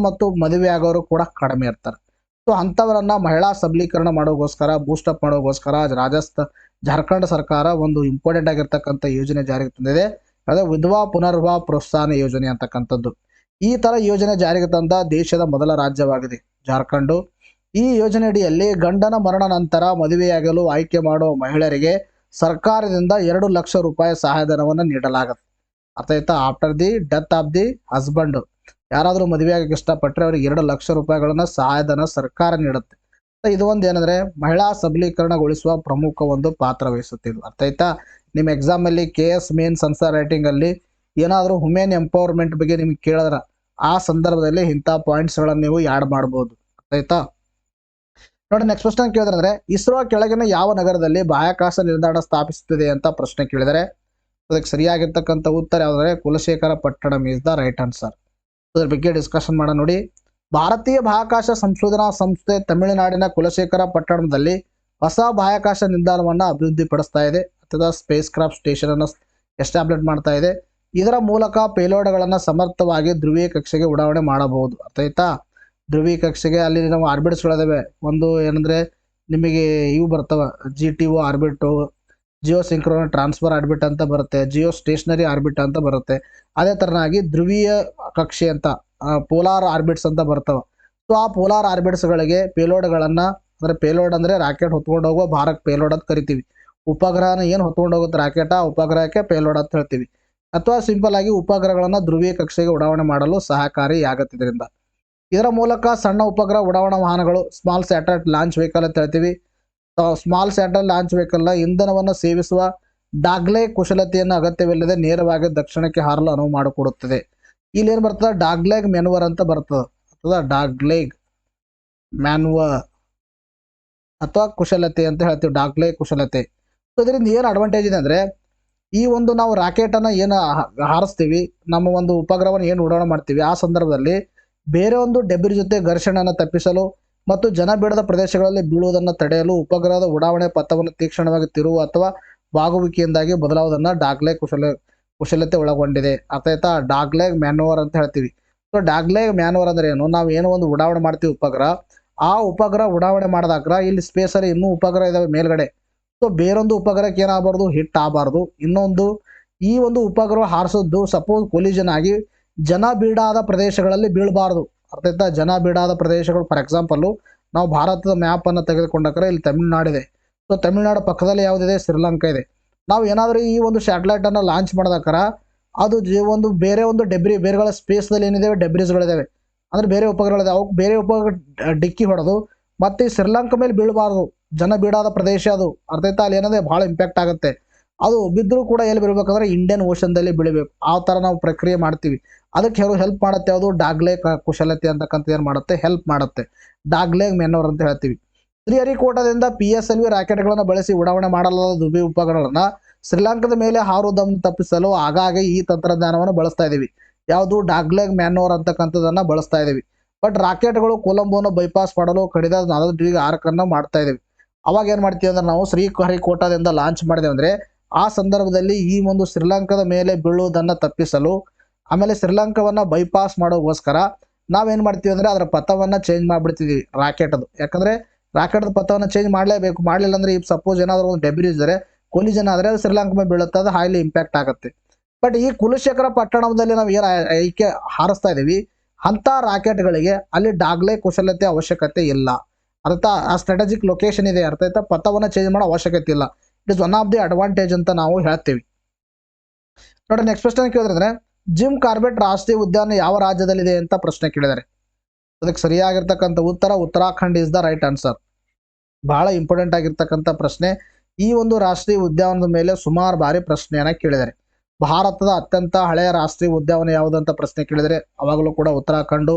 ಮತ್ತು ಮದುವೆ ಆಗೋರು ಕೂಡ ಕಡಿಮೆ ಇರ್ತಾರೆ. ಸೊ ಅಂಥವರನ್ನು ಮಹಿಳಾ ಸಬಲೀಕರಣ ಮಾಡೋಗೋಸ್ಕರ, ಬೂಸ್ಟಪ್ ಮಾಡೋಗೋಸ್ಕರ ಜಾರ್ಖಂಡ್ ಸರ್ಕಾರ ಒಂದು ಇಂಪಾರ್ಟೆಂಟ್ ಆಗಿರ್ತಕ್ಕಂಥ ಯೋಜನೆ ಜಾರಿಗೆ ತಂದಿದೆ. ಅದೇ ವಿಧವಾ ಪುನರ್ವಿವಾಹ ಪ್ರೋತ್ಸಾಹನ ಯೋಜನೆ ಅಂತಕ್ಕಂಥದ್ದು. ಈ ಥರ ಯೋಜನೆ ಜಾರಿಗೆ ತಂದ ದೇಶದ ಮೊದಲ ರಾಜ್ಯವಾಗಿದೆ ಜಾರ್ಖಂಡು. ಈ ಯೋಜನೆಯಡಿಯಲ್ಲಿ ಗಂಡನ ಮರಣ ನಂತರ ಮದುವೆಯಾಗಲು ಆಯ್ಕೆ ಮಾಡುವ ಮಹಿಳೆಯರಿಗೆ ಸರ್ಕಾರದಿಂದ 2 ಲಕ್ಷ ರೂಪಾಯಿ ಸಹಾಯಧನವನ್ನು ನೀಡಲಾಗುತ್ತೆ. ಅರ್ಥ ಆಯ್ತಾ. After the death of the husband ಯಾರಾದರೂ ಮದುವೆ ಆಗಕ್ಕೆ ಇಷ್ಟಪಟ್ಟರೆ ಅವರಿಗೆ 2 ಲಕ್ಷ ರೂಪಾಯಿಗಳನ್ನು ಸಹಾಯಧನ ಸರ್ಕಾರ ನೀಡುತ್ತೆ. ಇದು ಒಂದು ಏನಂದರೆ ಮಹಿಳಾ ಸಬಲೀಕರಣಗೊಳಿಸುವ ಪ್ರಮುಖ ಒಂದು ಪಾತ್ರ ವಹಿಸುತ್ತೆ ಇದು. ಅರ್ಥ ಆಯ್ತಾ. ನಿಮ್ಮ ಎಕ್ಸಾಮಲ್ಲಿ KS ಮೇನ್ಸ್ ಆನ್ಸರ್ ರೈಟಿಂಗಲ್ಲಿ ಏನಾದರೂ ವುಮೆನ್ ಎಂಪವರ್ಮೆಂಟ್ ಬಗ್ಗೆ ನಿಮ್ಗೆ ಕೇಳಿದ್ರೆ ಆ ಸಂದರ್ಭದಲ್ಲಿ ಇಂಥ ಪಾಯಿಂಟ್ಸ್ಗಳನ್ನು ನೀವು ಆ್ಯಡ್ ಮಾಡ್ಬೋದು. ಅರ್ಥ ಆಯ್ತಾ. ನೋಡಿ, ನೆಕ್ಸ್ಟ್ ಪ್ರಶ್ನೆ ಕೇಳಿದ್ರೆ ಇಸ್ರೋ ಕೆಳಗಿನ ಯಾವ ನಗರದಲ್ಲಿ ಬಾಹ್ಯಾಕಾಶ ನಿಲ್ದಾಣ ಸ್ಥಾಪಿಸುತ್ತಿದೆ ಅಂತ ಪ್ರಶ್ನೆ ಕೇಳಿದರೆ ಅದಕ್ಕೆ ಸರಿಯಾಗಿರ್ತಕ್ಕಂಥ ಉತ್ತರ ಯಾವುದಂದರೆ Kulasekarapattinam is the right answer. ಅದ್ರ ಬಗ್ಗೆ ಡಿಸ್ಕಷನ್ ಮಾಡೋಣ. ನೋಡಿ, ಭಾರತೀಯ ಬಾಹ್ಯಾಕಾಶ ಸಂಶೋಧನಾ ಸಂಸ್ಥೆ ತಮಿಳುನಾಡಿನ ಕುಲಶೇಖರಪಟ್ಟಣದಲ್ಲಿ ಹೊಸ ಬಾಹ್ಯಾಕಾಶ ನಿಲ್ದಾಣವನ್ನು ಅಭಿವೃದ್ಧಿಪಡಿಸ್ತಾ ಇದೆ ಅಥವಾ ಸ್ಪೇಸ್ ಕ್ರಾಫ್ಟ್ ಸ್ಟೇಷನ್ ಅನ್ನು ಎಸ್ಟಾಬ್ಲಿಷ್ ಮಾಡ್ತಾ ಇದೆ. ಇದರ ಮೂಲಕ ಪೇಲೋಡ್ಗಳನ್ನು ಸಮರ್ಥವಾಗಿ ಧ್ರುವೀಯ ಕಕ್ಷೆಗೆ ಉಡಾವಣೆ ಮಾಡಬಹುದು. ಅರ್ಥ ಆಯ್ತಾ. ಧ್ರುವೀಯ ಕಕ್ಷೆಗೆ ಅಲ್ಲಿ ನಾವು ಆರ್ಬಿಟ್ಸ್ಗಳಿದಾವೆ. ಒಂದು ಏನಂದರೆ ನಿಮಗೆ ಇವು ಬರ್ತವೆ, GTO ಆರ್ಬಿಟು, ಜಿಯೋ ಸಿಂಕ್ರೋನ ಟ್ರಾನ್ಸ್ಫರ್ ಆರ್ಬಿಟ್ ಅಂತ ಬರುತ್ತೆ, ಜಿಯೋ ಸ್ಟೇಷನರಿ ಆರ್ಬಿಟ್ ಅಂತ ಬರುತ್ತೆ. ಅದೇ ಥರನಾಗಿ ಧ್ರುವೀಯ ಕಕ್ಷೆ ಅಂತ ಪೋಲಾರ್ ಆರ್ಬಿಟ್ಸ್ ಅಂತ ಬರ್ತವೆ. ಸೊ ಆ ಪೋಲಾರ್ ಆರ್ಬಿಟ್ಸ್ಗಳಿಗೆ ಪೇಲೋಡ್ಗಳನ್ನು, ಅಂದರೆ ಪೇಲೋಡ್ ಅಂದರೆ ರಾಕೆಟ್ ಹೊತ್ಕೊಂಡು ಹೋಗುವ ಭಾರಕ್ಕೆ ಪೇಲೋಡ್ ಅಂತ ಕರಿತೀವಿ. ಉಪಗ್ರಹನ ಏನು ಹೊತ್ಕೊಂಡು ಹೋಗುತ್ತೆ ರಾಕೆಟ್, ಆ ಉಪಗ್ರಹಕ್ಕೆ ಪೇಲೋಡ್ ಅಂತ ಹೇಳ್ತೀವಿ. ಅಥವಾ ಸಿಂಪಲ್ ಆಗಿ ಉಪಗ್ರಹಗಳನ್ನು ಧ್ರುವೀಯ ಕಕ್ಷೆಗೆ ಉಡಾವಣೆ ಮಾಡಲು ಸಹಕಾರಿಯಾಗುತ್ತೆ ಇದರಿಂದ. ಇದರ ಮೂಲಕ ಸಣ್ಣ ಉಪಗ್ರಹ ಉಡಾವಣಾ ವಾಹನಗಳು, ಸ್ಮಾಲ್ ಸ್ಯಾಟಲೈಟ್ ಲಾಂಚ್ ವೆಹಿಕಲ್ ಅಂತ ಹೇಳ್ತೀವಿ. ಸ್ಮಾಲ್ ಸ್ಯಾಟಲೈಟ್ ಲಾಂಚ್ ವೆಹಿಕಲ್ನ ಇಂಧನವನ್ನು ಸೇವಿಸುವ ಡಾಗ್ಲೆಗ್ ಕುಶಲತೆಯನ್ನು ಅಗತ್ಯವಿಲ್ಲದೆ ನೇರವಾಗಿ ದಕ್ಷಿಣಕ್ಕೆ ಹಾರಲು ಅನುವು ಮಾಡಿಕೊಡುತ್ತದೆ. ಇಲ್ಲಿ ಏನು ಬರ್ತದೆ, ಡಾಗ್ಲೆಗ್ ಮ್ಯಾನ್ವರ್ ಅಂತ ಬರ್ತದೆ, ಅಥವಾ ಡಾಗ್ಲೆಗ್ ಮ್ಯಾನ್ವರ್ ಅಥವಾ ಕುಶಲತೆ ಅಂತ ಹೇಳ್ತೀವಿ, ಡಾಗ್ಲೆಗ್ ಕುಶಲತೆ. ಸೊ ಇದರಿಂದ ಏನು ಅಡ್ವಾಂಟೇಜ್ ಇದೆ ಅಂದರೆ, ಈ ಒಂದು ನಾವು ರಾಕೆಟನ್ನು ಏನು ಹಾರಿಸ್ತೀವಿ, ನಮ್ಮ ಒಂದು ಉಪಗ್ರಹವನ್ನು ಏನು ಉಡಾವಣೆ ಮಾಡ್ತೀವಿ, ಆ ಸಂದರ್ಭದಲ್ಲಿ ಬೇರೆ ಒಂದು ಡೆಬ್ರಿ ಜೊತೆ ಘರ್ಷಣೆಯನ್ನು ತಪ್ಪಿಸಲು ಮತ್ತು ಜನಬೀಡದ ಪ್ರದೇಶಗಳಲ್ಲಿ ಬೀಳುವುದನ್ನು ತಡೆಯಲು ಉಪಗ್ರಹದ ಉಡಾವಣೆ ಪಥವನ್ನು ತೀಕ್ಷ್ಣವಾಗಿ ತಿರುವು ಅಥವಾ ಬಾಗುವಿಕೆಯಿಂದಾಗಿ ಬದಲಾವುದನ್ನು ಡಾಗ್ಲೆಗ್ ಕುಶಲತೆ ಒಳಗೊಂಡಿದೆ. ಅರ್ಥ ಆಯ್ತಾ. ಡಾಗ್ಲೆಗ್ ಮ್ಯಾನ್ವರ್ ಅಂತ ಹೇಳ್ತೀವಿ. ಸೊ ಡಾಗ್ಲೆಗ್ ಮ್ಯಾನ್ವರ್ ಅಂದರೆ ಏನು, ನಾವು ಏನೋ ಒಂದು ಉಡಾವಣೆ ಮಾಡ್ತೀವಿ ಉಪಗ್ರಹ, ಆ ಉಪಗ್ರಹ ಉಡಾವಣೆ ಮಾಡಿದಾಗ ಇಲ್ಲಿ ಸ್ಪೇಸಲ್ಲಿ ಇನ್ನೂ ಉಪಗ್ರಹ ಇದಾವೆ ಮೇಲ್ಗಡೆ. ಸೊ ಬೇರೊಂದು ಉಪಗ್ರಹಕ್ಕೆ ಏನಾಗಬಾರ್ದು, ಹಿಟ್ ಆಗಬಾರ್ದು. ಇನ್ನೊಂದು ಈ ಒಂದು ಉಪಗ್ರಹ ಹಾರಿಸೋದು ಸಪೋಸ್ ಕೊಲಿಜನ್ ಆಗಿ ಜನ ಬೀಡಾದ ಪ್ರದೇಶಗಳಲ್ಲಿ ಬೀಳಬಾರ್ದು. ಅರ್ಥ ಆಯ್ತಾ. ಜನ ಬೀಡಾದ ಪ್ರದೇಶಗಳು, ಫಾರ್ ಎಕ್ಸಾಂಪಲ್ಲು ನಾವು ಭಾರತದ ಮ್ಯಾಪನ್ನು ತೆಗೆದುಕೊಂಡಾಗ ಇಲ್ಲಿ ತಮಿಳುನಾಡಿದೆ. ಸೊ ತಮಿಳುನಾಡು ಪಕ್ಕದಲ್ಲಿ ಯಾವುದಿದೆ, ಶ್ರೀಲಂಕಾ ಇದೆ. ನಾವು ಏನಾದರೂ ಈ ಒಂದು ಸ್ಯಾಟಲೈಟನ್ನು ಲಾಂಚ್ ಮಾಡಿದಾಕರ ಅದು ಒಂದು ಬೇರೆ ಒಂದು ಬೇರೆಗಳ ಸ್ಪೇಸ್ದಲ್ಲಿ ಏನಿದ್ದಾವೆ ಡೆಬ್ರಿಸ್ಗಳಿದ್ದಾವೆ, ಅಂದರೆ ಬೇರೆ ಉಪಗ್ರಹಗಳಿದ್ದಾವೆ. ಅವಕ್ಕೆ ಬೇರೆ ಉಪಗ್ರಹ ಡಿಕ್ಕಿ ಹೊಡೆದು ಮತ್ತು ಈ ಶ್ರೀಲಂಕಾ ಮೇಲೆ ಬೀಳಬಾರ್ದು, ಜನ ಬೀಡಾದ ಪ್ರದೇಶ ಅದು, ಅರ್ಥ ಆಯ್ತಾ? ಅಲ್ಲಿ ಏನಂದ್ರೆ ಭಾಳ ಇಂಪ್ಯಾಕ್ಟ್ ಆಗುತ್ತೆ. ಅದು ಬಿದ್ದರೂ ಕೂಡ ಎಲ್ಲಿ ಬೀಳ್ಬೇಕಂದ್ರೆ ಇಂಡಿಯನ್ ಓಷನ್ದಲ್ಲಿ ಬೀಳಬೇಕು. ಆ ಥರ ನಾವು ಪ್ರಕ್ರಿಯೆ ಮಾಡ್ತೀವಿ. ಅದಕ್ಕೆ ಹೆಲ್ಪ್ ಮಾಡುತ್ತೆ ಯಾವುದು? ಡಾಗ್ಲೆಗ್ ಕುಶಲತೆ ಅಂತಕ್ಕಂಥ ಏನು ಮಾಡುತ್ತೆ? ಹೆಲ್ಪ್ ಮಾಡುತ್ತೆ. ಡಾಗ್ಲೆಗ್ ಮೆನೋರ್ ಅಂತ ಹೇಳ್ತೀವಿ. ಶ್ರೀಹರಿಕೋಟದಿಂದ PSLV ರಾಕೆಟ್ಗಳನ್ನು ಬಳಸಿ ಉಡಾವಣೆ ಮಾಡಲಾದ ದುಬಿ ಉಪಗ್ರಹಗಳನ್ನು ಶ್ರೀಲಂಕಾದ ಮೇಲೆ ಹಾರುವುದನ್ನು ತಪ್ಪಿಸಲು ಆಗಾಗ್ಗೆ ಈ ತಂತ್ರಜ್ಞಾನವನ್ನು ಬಳಸ್ತಾ ಇದ್ದೀವಿ. ಯಾವುದು? ಡಾಗ್ಲೆಗ್ ಮ್ಯಾನೋರ್ ಅಂತಕ್ಕಂಥದ್ದನ್ನು ಬಳಸ್ತಾ ಇದ್ದೀವಿ. ಬಟ್ ರಾಕೆಟ್ಗಳು ಕೊಲಂಬೋನ ಬೈಪಾಸ್ ಮಾಡಲು ಕಡಿದ 40 ಡಿಗ್ರಿ ಆರ್ಕನ್ನು ಮಾಡ್ತಾ ಇದ್ದೀವಿ. ಅವಾಗ ಏನು ಮಾಡ್ತೀವಿ ಅಂದ್ರೆ ನಾವು ಶ್ರೀಹರಿಕೋಟದಿಂದ ಲಾಂಚ್ ಮಾಡಿದೆವು ಅಂದರೆ ಆ ಸಂದರ್ಭದಲ್ಲಿ ಈ ಒಂದು ಶ್ರೀಲಂಕಾದ ಮೇಲೆ ಬೀಳುವುದನ್ನು ತಪ್ಪಿಸಲು, ಆಮೇಲೆ ಶ್ರೀಲಂಕಾವನ್ನು ಬೈಪಾಸ್ ಮಾಡೋಗೋಸ್ಕರ ನಾವೇನು ಮಾಡ್ತೀವಿ ಅಂದರೆ ಅದರ ಪಥವನ್ನು ಚೇಂಜ್ ಮಾಡಿಬಿಡ್ತಿದ್ದೀವಿ ರಾಕೆಟದು. ಯಾಕಂದರೆ ರಾಕೆಟ್ದ ಪಥವನ್ನು ಚೇಂಜ್ ಮಾಡಲೇಬೇಕು. ಮಾಡಲಿಲ್ಲ ಅಂದರೆ ಈಗ ಸಪೋಸ್ ಏನಾದರೂ ಒಂದು ಡೆಬ್ರಿಸ್ ಇದ್ದರೆ, ಕೊಲಿಜನ್ ಆದರೆ ಅದು ಶ್ರೀಲಂಕಾ ಮೇಲೆ ಬೀಳುತ್ತೆ, ಅದು ಹೈಲಿ ಇಂಪ್ಯಾಕ್ಟ್ ಆಗುತ್ತೆ. ಬಟ್ ಈ ಕುಲಶೇಖರ ಪಟ್ಟಣದಲ್ಲಿ ನಾವು ಏನು ಐಕೆ ಹಾರಿಸ್ತಾ ಇದ್ದೀವಿ ಅಂಥ ರಾಕೆಟ್ಗಳಿಗೆ ಅಲ್ಲಿ ಡಾಗ್ಲೆಗ್ ಕುಶಲತೆ ಅವಶ್ಯಕತೆ ಇಲ್ಲ. ಅರ್ಥ? ಆ ಸ್ಟ್ರಾಟಜಿಕ್ ಲೊಕೇಶನ್ ಇದೆ, ಅರ್ಥ ಆಯ್ತಾ? ಪಥವನ್ನು ಚೇಂಜ್ ಮಾಡೋ ಅವಶ್ಯಕತೆ ಇಲ್ಲ. It is one of the advantage ಅಂತ ನಾವು ಹೇಳ್ತೀವಿ. ನೋಡಿ, ನೆಕ್ಸ್ಟ್ ಪ್ರಶ್ನೆ ಕೇಳಿದ್ರೆ ಜಿಮ್ ಕಾರ್ಬೆಟ್ ರಾಷ್ಟ್ರೀಯ ಉದ್ಯಾನ ಯಾವ ರಾಜ್ಯದಲ್ಲಿದೆ ಅಂತ ಪ್ರಶ್ನೆ ಕೇಳಿದ್ದಾರೆ. ಅದಕ್ಕೆ ಸರಿಯಾಗಿರ್ತಕ್ಕಂಥ ಉತ್ತರ Uttarakhand is the right answer. ಬಹಳ ಇಂಪಾರ್ಟೆಂಟ್ ಆಗಿರ್ತಕ್ಕಂಥ ಪ್ರಶ್ನೆ. ಈ ಒಂದು ರಾಷ್ಟ್ರೀಯ ಉದ್ಯಾನದ ಮೇಲೆ ಸುಮಾರು ಬಾರಿ ಪ್ರಶ್ನೆಯನ್ನು ಕೇಳಿದ್ದಾರೆ. ಭಾರತದ ಅತ್ಯಂತ ಹಳೆಯ ರಾಷ್ಟ್ರೀಯ ಉದ್ಯಾನವನ ಯಾವುದಂತ ಪ್ರಶ್ನೆ ಕೇಳಿದರೆ ಅವಾಗಲೂ ಕೂಡ ಉತ್ತರಾಖಂಡು.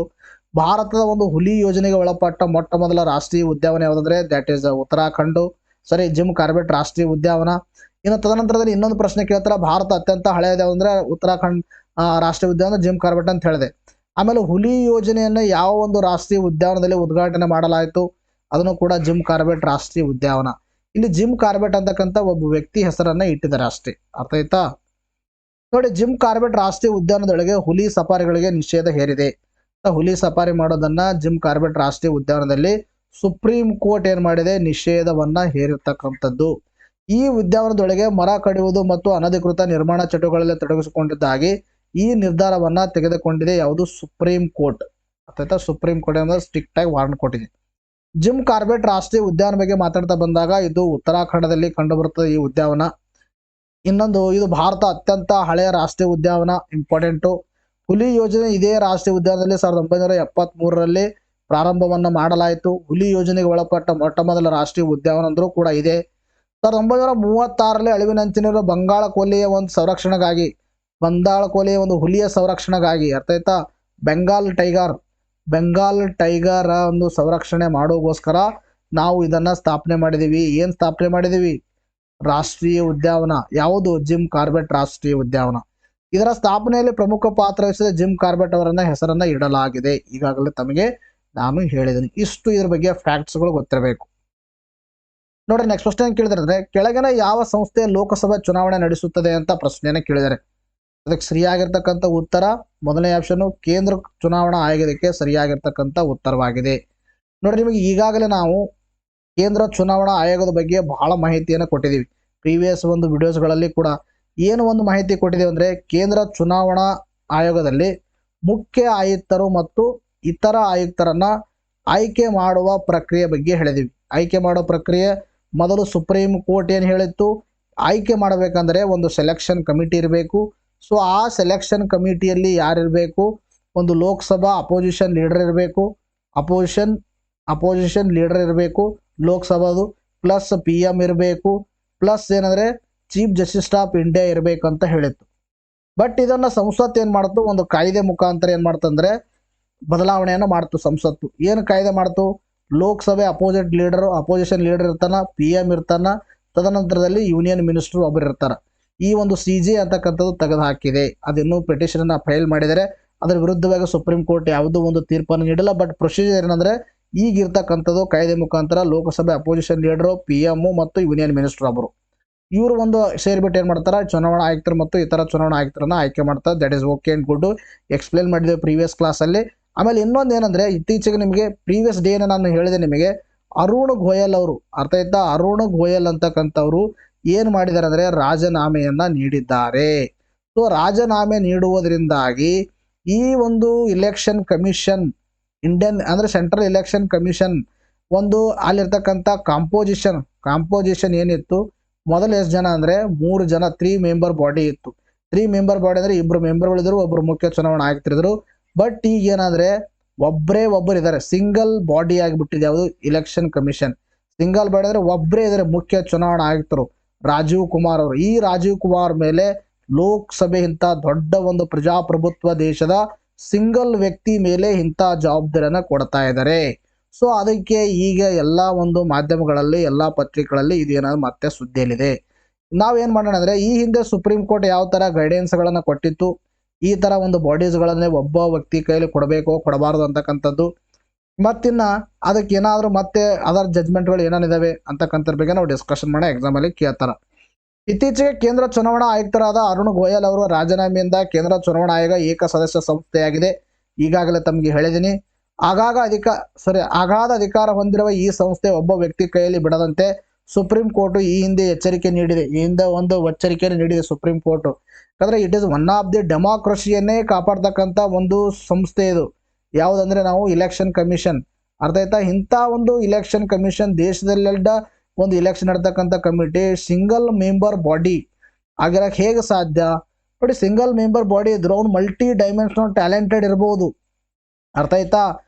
ಭಾರತದ ಒಂದು ಹುಲಿ ಯೋಜನೆಗೆ ಒಳಪಟ್ಟ ಮೊಟ್ಟ ಮೊದಲ ರಾಷ್ಟ್ರೀಯ ಉದ್ಯಾನವನ ಯಾವುದಂದ್ರೆ ದ್ಯಾಟ್ ಈಸ್ ಉತ್ತರಾಖಂಡು. ಸರಿ, ಜಿಮ್ ಕಾರ್ಬೆಟ್ ರಾಷ್ಟ್ರೀಯ ಉದ್ಯಾನವನ. ಇನ್ನು ತದನಂತರದಲ್ಲಿ ಇನ್ನೊಂದು ಪ್ರಶ್ನೆ ಕೇಳ್ತಾರೆ, ಭಾರತ ಅತ್ಯಂತ ಹಳೆಯದು ಯಾವುದಂದ್ರೆ ಉತ್ತರಾಖಂಡ್ ರಾಷ್ಟ್ರೀಯ ಉದ್ಯಾನ ಜಿಮ್ ಕಾರ್ಬೆಟ್ ಅಂತ ಹೇಳಿದೆ. ಆಮೇಲೆ ಹುಲಿ ಯೋಜನೆಯನ್ನು ಯಾವ ಒಂದು ರಾಷ್ಟ್ರೀಯ ಉದ್ಯಾನದಲ್ಲಿ ಉದ್ಘಾಟನೆ ಮಾಡಲಾಯಿತು? ಅದನ್ನು ಕೂಡ ಜಿಮ್ ಕಾರ್ಬೆಟ್ ರಾಷ್ಟ್ರೀಯ ಉದ್ಯಾನವನ. ಇಲ್ಲಿ ಜಿಮ್ ಕಾರ್ಬೆಟ್ ಅಂತಕ್ಕಂಥ ಒಬ್ಬ ವ್ಯಕ್ತಿ ಹೆಸರನ್ನ ಇಟ್ಟಿದ್ದಾರೆ ಅಷ್ಟೇ, ಅರ್ಥ ಆಯ್ತಾ? ನೋಡಿ, ಜಿಮ್ ಕಾರ್ಬೆಟ್ ರಾಷ್ಟ್ರೀಯ ಉದ್ಯಾನದೊಳಗೆ ಹುಲಿ ಸಫಾರಿಗಳಿಗೆ ನಿಷೇಧ ಹೇರಿದೆ. ಹುಲಿ ಸಫಾರಿ ಮಾಡೋದನ್ನ ಜಿಮ್ ಕಾರ್ಬೆಟ್ ರಾಷ್ಟ್ರೀಯ ಉದ್ಯಾನದಲ್ಲಿ ಸುಪ್ರೀಂ ಕೋರ್ಟ್ ಏನ್ ಮಾಡಿದೆ? ನಿಷೇಧವನ್ನ ಹೇರಿರ್ತಕ್ಕಂಥದ್ದು. ಈ ಉದ್ಯಾನದೊಳಗೆ ಮರ ಕಡಿಯುವುದು ಮತ್ತು ಅನಧಿಕೃತ ನಿರ್ಮಾಣ ಚಟುವಟಿಕೆಗಳಲ್ಲಿ ತೊಡಗಿಸಿಕೊಂಡಿದ್ದಾಗಿ ಈ ನಿರ್ಧಾರವನ್ನ ತೆಗೆದುಕೊಂಡಿದೆ ಯಾವುದು? Supreme court. ಅರ್ಥಾಯ್ತಾ? ಸುಪ್ರೀಂ ಕೋರ್ಟ್ ಅನ್ನೋದು ಸ್ಟ್ರಿಕ್ಟ್ ಆಗಿ ವಾರ್ನ್ ಕೊಟ್ಟಿದೆ. ಜಿಮ್ ಕಾರ್ಬೆಟ್ ರಾಷ್ಟ್ರೀಯ ಉದ್ಯಾನ ಬಗ್ಗೆ ಮಾತಾಡ್ತಾ ಬಂದಾಗ ಇದು ಉತ್ತರಾಖಂಡದಲ್ಲಿ ಕಂಡುಬರುತ್ತದೆ ಈ ಉದ್ಯಾನವನ. ಇನ್ನೊಂದು, ಇದು ಭಾರತ ಅತ್ಯಂತ ಹಳೆಯ ರಾಷ್ಟ್ರೀಯ ಉದ್ಯಾನವನ, ಇಂಪಾರ್ಟೆಂಟು. ಹುಲಿ ಯೋಜನೆ ಇದೇ ರಾಷ್ಟ್ರೀಯ ಉದ್ಯಾನದಲ್ಲಿ 1973ರಲ್ಲಿ ಪ್ರಾರಂಭವನ್ನು ಮಾಡಲಾಯಿತು. ಹುಲಿ ಯೋಜನೆಗೆ ಒಳಪಟ್ಟ ಮೊಟ್ಟ ಮೊದಲ ರಾಷ್ಟ್ರೀಯ ಉದ್ಯಾನವನ ಅಂದರೂ ಕೂಡ ಇದೆ. 1936ರಲ್ಲಿ ಅಳಿವಿನಂಚಿನಿರುವ ಬಂಗಾಳ ಕೊಲ್ಲಿಯ ಒಂದು ಸಂರಕ್ಷಣೆಗಾಗಿ, ಒಂದು ಹುಲಿಯ ಸಂರಕ್ಷಣೆಗಾಗಿ, ಅರ್ಥ ಆಯ್ತಾ? ಬೆಂಗಾಲ್ ಟೈಗರ್ ಒಂದು ಸಂರಕ್ಷಣೆ ಮಾಡೋಗೋಸ್ಕರ ನಾವು ಇದನ್ನ ಸ್ಥಾಪನೆ ಮಾಡಿದೀವಿ. ಏನ್ ಸ್ಥಾಪನೆ ಮಾಡಿದೀವಿ? ರಾಷ್ಟ್ರೀಯ ಉದ್ಯಾನವನ. ಯಾವುದು? ಜಿಮ್ ಕಾರ್ಬೆಟ್ ರಾಷ್ಟ್ರೀಯ ಉದ್ಯಾನವನ. ಇದರ ಸ್ಥಾಪನೆಯಲ್ಲಿ ಪ್ರಮುಖ ಪಾತ್ರ ವಹಿಸಿದ ಜಿಮ್ ಕಾರ್ಬೆಟ್ ಅವರನ್ನ ಹೆಸರನ್ನ ಇಡಲಾಗಿದೆ. ಈಗಾಗಲೇ ತಮಗೆ ನಾನು ಹೇಳಿದ್ದೀನಿ. ಇಷ್ಟು ಇದ್ರ ಬಗ್ಗೆ ಫ್ಯಾಕ್ಟ್ಸ್ಗಳು ಗೊತ್ತಿರಬೇಕು. ನೋಡ್ರಿ, ನೆಕ್ಸ್ಟ್ ಪ್ರಶ್ನೆ ಕೇಳಿದ್ರೆ ಕೆಳಗಿನ ಯಾವ ಸಂಸ್ಥೆ ಲೋಕಸಭಾ ಚುನಾವಣೆ ನಡೆಸುತ್ತದೆ ಅಂತ ಪ್ರಶ್ನೆಯನ್ನು ಕೇಳಿದ್ದಾರೆ. ಅದಕ್ಕೆ ಸರಿಯಾಗಿರ್ತಕ್ಕಂಥ ಉತ್ತರ ಮೊದಲನೇ ಆಪ್ಷನ್ ಕೇಂದ್ರ ಚುನಾವಣಾ ಆಯೋಗಕ್ಕೆ ಸರಿಯಾಗಿರ್ತಕ್ಕಂಥ ಉತ್ತರವಾಗಿದೆ. ನೋಡ್ರಿ, ನಿಮಗೆ ಈಗಾಗಲೇ ನಾವು ಕೇಂದ್ರ ಚುನಾವಣಾ ಆಯೋಗದ ಬಗ್ಗೆ ಬಹಳ ಮಾಹಿತಿಯನ್ನು ಕೊಟ್ಟಿದ್ದೀವಿ. ಪ್ರೀವಿಯಸ್ ಒಂದು ವಿಡಿಯೋಸ್ಗಳಲ್ಲಿ ಕೂಡ ಏನು ಒಂದು ಮಾಹಿತಿ ಕೊಟ್ಟಿದ್ದೀವಿ ಅಂದರೆ ಕೇಂದ್ರ ಚುನಾವಣಾ ಆಯೋಗದಲ್ಲಿ ಮುಖ್ಯ ಆಯುಕ್ತರು ಮತ್ತು ಇತರ ಆಯುಕ್ತರನ್ನ ಆಯ್ಕೆ ಮಾಡುವ ಪ್ರಕ್ರಿಯೆ ಬಗ್ಗೆ ಹೇಳಿದೀವಿ. ಆಯ್ಕೆ ಮಾಡೋ ಪ್ರಕ್ರಿಯೆ ಮೊದಲು ಸುಪ್ರೀಂ ಕೋರ್ಟ್ ಏನು ಹೇಳಿತ್ತು? ಆಯ್ಕೆ ಮಾಡಬೇಕಂದ್ರೆ ಒಂದು ಸೆಲೆಕ್ಷನ್ ಕಮಿಟಿ ಇರಬೇಕು. ಸೊ ಆ ಸೆಲೆಕ್ಷನ್ ಕಮಿಟಿಯಲ್ಲಿ ಯಾರಿರಬೇಕು? ಒಂದು ಲೋಕಸಭಾ ಅಪೋಸಿಷನ್ ಲೀಡರ್ ಇರಬೇಕು, ಅಪೋಸಿಷನ್ ಲೀಡರ್ ಇರಬೇಕು ಲೋಕಸಭಾದು, ಪ್ಲಸ್ PM ಇರಬೇಕು, ಪ್ಲಸ್ ಏನಂದರೆ ಚೀಫ್ ಜಸ್ಟಿಸ್ ಆಫ್ ಇಂಡಿಯಾ ಇರಬೇಕಂತ ಹೇಳಿತ್ತು. ಬಟ್ ಇದನ್ನು ಸಂಸತ್ತು ಏನು ಮಾಡ್ತು? ಒಂದು ಕಾಯ್ದೆ ಮುಖಾಂತರ ಏನು ಮಾಡ್ತಂದ್ರೆ ಬದಲಾವಣೆಯನ್ನು ಮಾಡ್ತು ಸಂಸತ್ತು. ಏನು ಕಾಯ್ದೆ ಮಾಡ್ತು? ಲೋಕಸಭೆ ಅಪೋಸಿಷನ್ ಲೀಡರ್ ಇರ್ತಾನ, PM ಇರ್ತಾನ, ತದನಂತರದಲ್ಲಿ ಯೂನಿಯನ್ ಮಿನಿಸ್ಟರ್ ಒಬ್ಬರು ಇರ್ತಾರೆ. ಈ ಒಂದು CJ ಅಂತಕ್ಕಂಥದ್ದು ತೆಗೆದು ಹಾಕಿದೆ. ಅದಿನ್ನೂ ಪಿಟಿಷನ್ ಫೈಲ್ ಮಾಡಿದರೆ ಅದರ ವಿರುದ್ಧವಾಗಿ ಸುಪ್ರೀಂ ಕೋರ್ಟ್ ಯಾವುದೋ ಒಂದು ತೀರ್ಪನ್ನು ನೀಡಿಲ್ಲ. ಬಟ್ ಪ್ರೊಸೀಜರ್ ಏನಂದ್ರೆ ಈಗಿರ್ತಕ್ಕಂಥದ್ದು ಕಾಯ್ದೆ ಮುಖಾಂತರ ಲೋಕಸಭೆ ಅಪೋಸಿಷನ್ ಲೀಡರು, PM ಮತ್ತು ಯೂನಿಯನ್ ಮಿನಿಸ್ಟರ್ ಒಬ್ಬರು, ಇವರು ಒಂದು ಸೇರಿಬಿಟ್ಟು ಏನು ಮಾಡ್ತಾರೆ? ಚುನಾವಣಾ ಆಯುಕ್ತರು ಮತ್ತು ಇತರ ಚುನಾವಣಾ ಆಯುಕ್ತರನ್ನ ಆಯ್ಕೆ ಮಾಡ್ತಾರೆ. That is okay and good. Explain ಮಾಡಿದ್ದೇವೆ ಪ್ರೀವಿಯಸ್ ಕ್ಲಾಸಲ್ಲಿ. ಆಮೇಲೆ ಇನ್ನೊಂದು ಏನಂದ್ರೆ ಇತ್ತೀಚೆಗೆ ನಿಮಗೆ ಪ್ರೀವಿಯಸ್ ಡೇನ ನಾನು ಹೇಳಿದೆ ನಿಮಗೆ, ಅರುಣ್ ಗೋಯಲ್ ಅವರು, ಅರ್ಥ ಆಯ್ತಾ? ಅರುಣ್ ಗೋಯಲ್ ಅಂತಕ್ಕಂಥವ್ರು ಏನು ಮಾಡಿದ್ದಾರೆ ಅಂದರೆ ರಾಜೀನಾಮೆಯನ್ನ ನೀಡಿದ್ದಾರೆ. ಸೊ ರಾಜೀನಾಮೆ ನೀಡುವುದರಿಂದಾಗಿ ಈ ಒಂದು ಇಲೆಕ್ಷನ್ ಕಮಿಷನ್, ಇಂಡಿಯನ್ ಅಂದರೆ ಸೆಂಟ್ರಲ್ ಇಲೆಕ್ಷನ್ ಕಮಿಷನ್ ಒಂದು ಅಲ್ಲಿರ್ತಕ್ಕಂಥ ಕಾಂಪೋಸಿಷನ್ ಏನಿತ್ತು, ಮೊದಲು ಎಷ್ಟು ಜನ ಅಂದರೆ 3 ಜನ, 3 ಮೆಂಬರ್ ಬಾಡಿ ಇತ್ತು. 3 ಮೆಂಬರ್ ಬಾಡಿ ಅಂದರೆ 2 ಮೆಂಬರ್ಗಳಿದ್ರು, ಒಬ್ಬರು ಮುಖ್ಯ ಚುನಾವಣಾ ಆಯುಕ್ತರಿದ್ರು. ಬಟ್ ಈಗ ಏನಂದರೆ ಒಬ್ಬರು ಇದ್ದಾರೆ, ಸಿಂಗಲ್ ಬಾಡಿ ಆಗಿಬಿಟ್ಟಿದೆ ಯಾವುದು ಇಲೆಕ್ಷನ್ ಕಮಿಷನ್. ಸಿಂಗಲ್ ಬಾಡಿ ಅಂದ್ರೆ ಒಬ್ಬರೇ ಇದ್ದಾರೆ, ಮುಖ್ಯ ಚುನಾವಣಾ ಆಯುಕ್ತರು ರಾಜೀವ್ ಕುಮಾರ್ ಅವರು. ಈ ರಾಜೀವ್ ಕುಮಾರ್ ಮೇಲೆ ಲೋಕಸಭೆ ಇಂಥ ದೊಡ್ಡ ಒಂದು ಪ್ರಜಾಪ್ರಭುತ್ವ ದೇಶದ ಸಿಂಗಲ್ ವ್ಯಕ್ತಿ ಮೇಲೆ ಇಂಥ ಜವಾಬ್ದಾರಿಯನ್ನ ಕೊಡ್ತಾ ಇದ್ದಾರೆ. ಸೊ ಅದಕ್ಕೆ ಈಗ ಎಲ್ಲ ಒಂದು ಮಾಧ್ಯಮಗಳಲ್ಲಿ ಎಲ್ಲ ಪತ್ರಿಕೆಗಳಲ್ಲಿ ಇದೇನಾದ್ರು ಮತ್ತೆ ಸುದ್ದಿಯಲ್ಲಿದೆ. ನಾವೇನ್ ಮಾಡೋಣ ಅಂದ್ರೆ, ಈ ಹಿಂದೆ ಸುಪ್ರೀಂ ಕೋರ್ಟ್ ಯಾವ ತರ ಗೈಡೆನ್ಸ್ ಗಳನ್ನ ಕೊಟ್ಟಿತ್ತು, ಈ ತರ ಒಂದು ಬಾಡೀಸ್ಗಳನ್ನೇ ಒಬ್ಬ ವ್ಯಕ್ತಿ ಕೈಯಲ್ಲಿ ಕೊಡಬೇಕು ಕೊಡಬಾರದು ಅಂತಕ್ಕಂಥದ್ದು, ಮತ್ತಿನ್ನ ಅದಕ್ಕೆ ಏನಾದ್ರು ಮತ್ತೆ ಅದರ್ ಜಜ್ಮೆಂಟ್ಗಳು ಏನೇನಿದಾವೆ ಅಂತಕ್ಕಂಥದ್ರ ಬಗ್ಗೆ ನಾವು ಡಿಸ್ಕಷನ್ ಮಾಡೋ ಎಕ್ಸಾಮ್ ಅಲ್ಲಿ ಕೇಳ್ತಾರ. ಇತ್ತೀಚೆಗೆ ಕೇಂದ್ರ ಚುನಾವಣಾ ಆಯುಕ್ತರಾದ ಅರುಣ್ ಗೋಯಲ್ ಅವರು ರಾಜೀನಾಮೆಯಿಂದ ಕೇಂದ್ರ ಚುನಾವಣಾ ಆಯೋಗ ಏಕ ಸದಸ್ಯ ಸಂಸ್ಥೆಯಾಗಿದೆ. ಈಗಾಗಲೇ ತಮಗೆ ಹೇಳಿದ್ದೀನಿ. ಅಗಾಧ ಅಧಿಕಾರ ಹೊಂದಿರುವ ಈ ಸಂಸ್ಥೆ ಒಬ್ಬ ವ್ಯಕ್ತಿ ಕೈಯಲ್ಲಿ ಬಿಡದಂತೆ ಸುಪ್ರೀಂ ಕೋರ್ಟ್ ಈ ಹಿಂದೆ ಎಚ್ಚರಿಕೆ ನೀಡಿದೆ. ಈ ಹಿಂದೆ ಒಂದು ಎಚ್ಚರಿಕೆಯನ್ನು ನೀಡಿದೆ ಸುಪ್ರೀಂ ಕೋರ್ಟ್. ಯಾಕಂದ್ರೆ it is one of the ಡೆಮಾಕ್ರಸಿಯನ್ನೇ ಕಾಪಾಡ್ತಕ್ಕಂಥ ಒಂದು ಸಂಸ್ಥೆ ಇದು. ಯಾವುದಂದ್ರೆ ನಾವು ಇಲೆಕ್ಷನ್ ಕಮಿಷನ್, ಅರ್ಥ ಆಯ್ತಾ? ಇಂಥ ಒಂದು ಇಲೆಕ್ಷನ್ ಕಮಿಷನ್ ದೇಶದಲ್ಲೆಲ್ಲ ಒಂದು ಇಲೆಕ್ಷನ್ ನಡ್ತಕ್ಕಂಥ ಕಮಿಟಿ ಸಿಂಗಲ್ ಮೆಂಬರ್ ಬಾಡಿ ಆಗಿರಕ್ಕೆ ಹೇಗೆ ಸಾಧ್ಯ ನೋಡಿ? ಸಿಂಗಲ್ ಮೆಂಬರ್ ಬಾಡಿ ಇದ್ರು ಅವ್ನು ಮಲ್ಟಿ ಡೈಮೆನ್ಷನಲ್ ಟ್ಯಾಲೆಂಟೆಡ್ ಇರ್ಬೋದು, ಅರ್ಥ ಆಯ್ತಾ?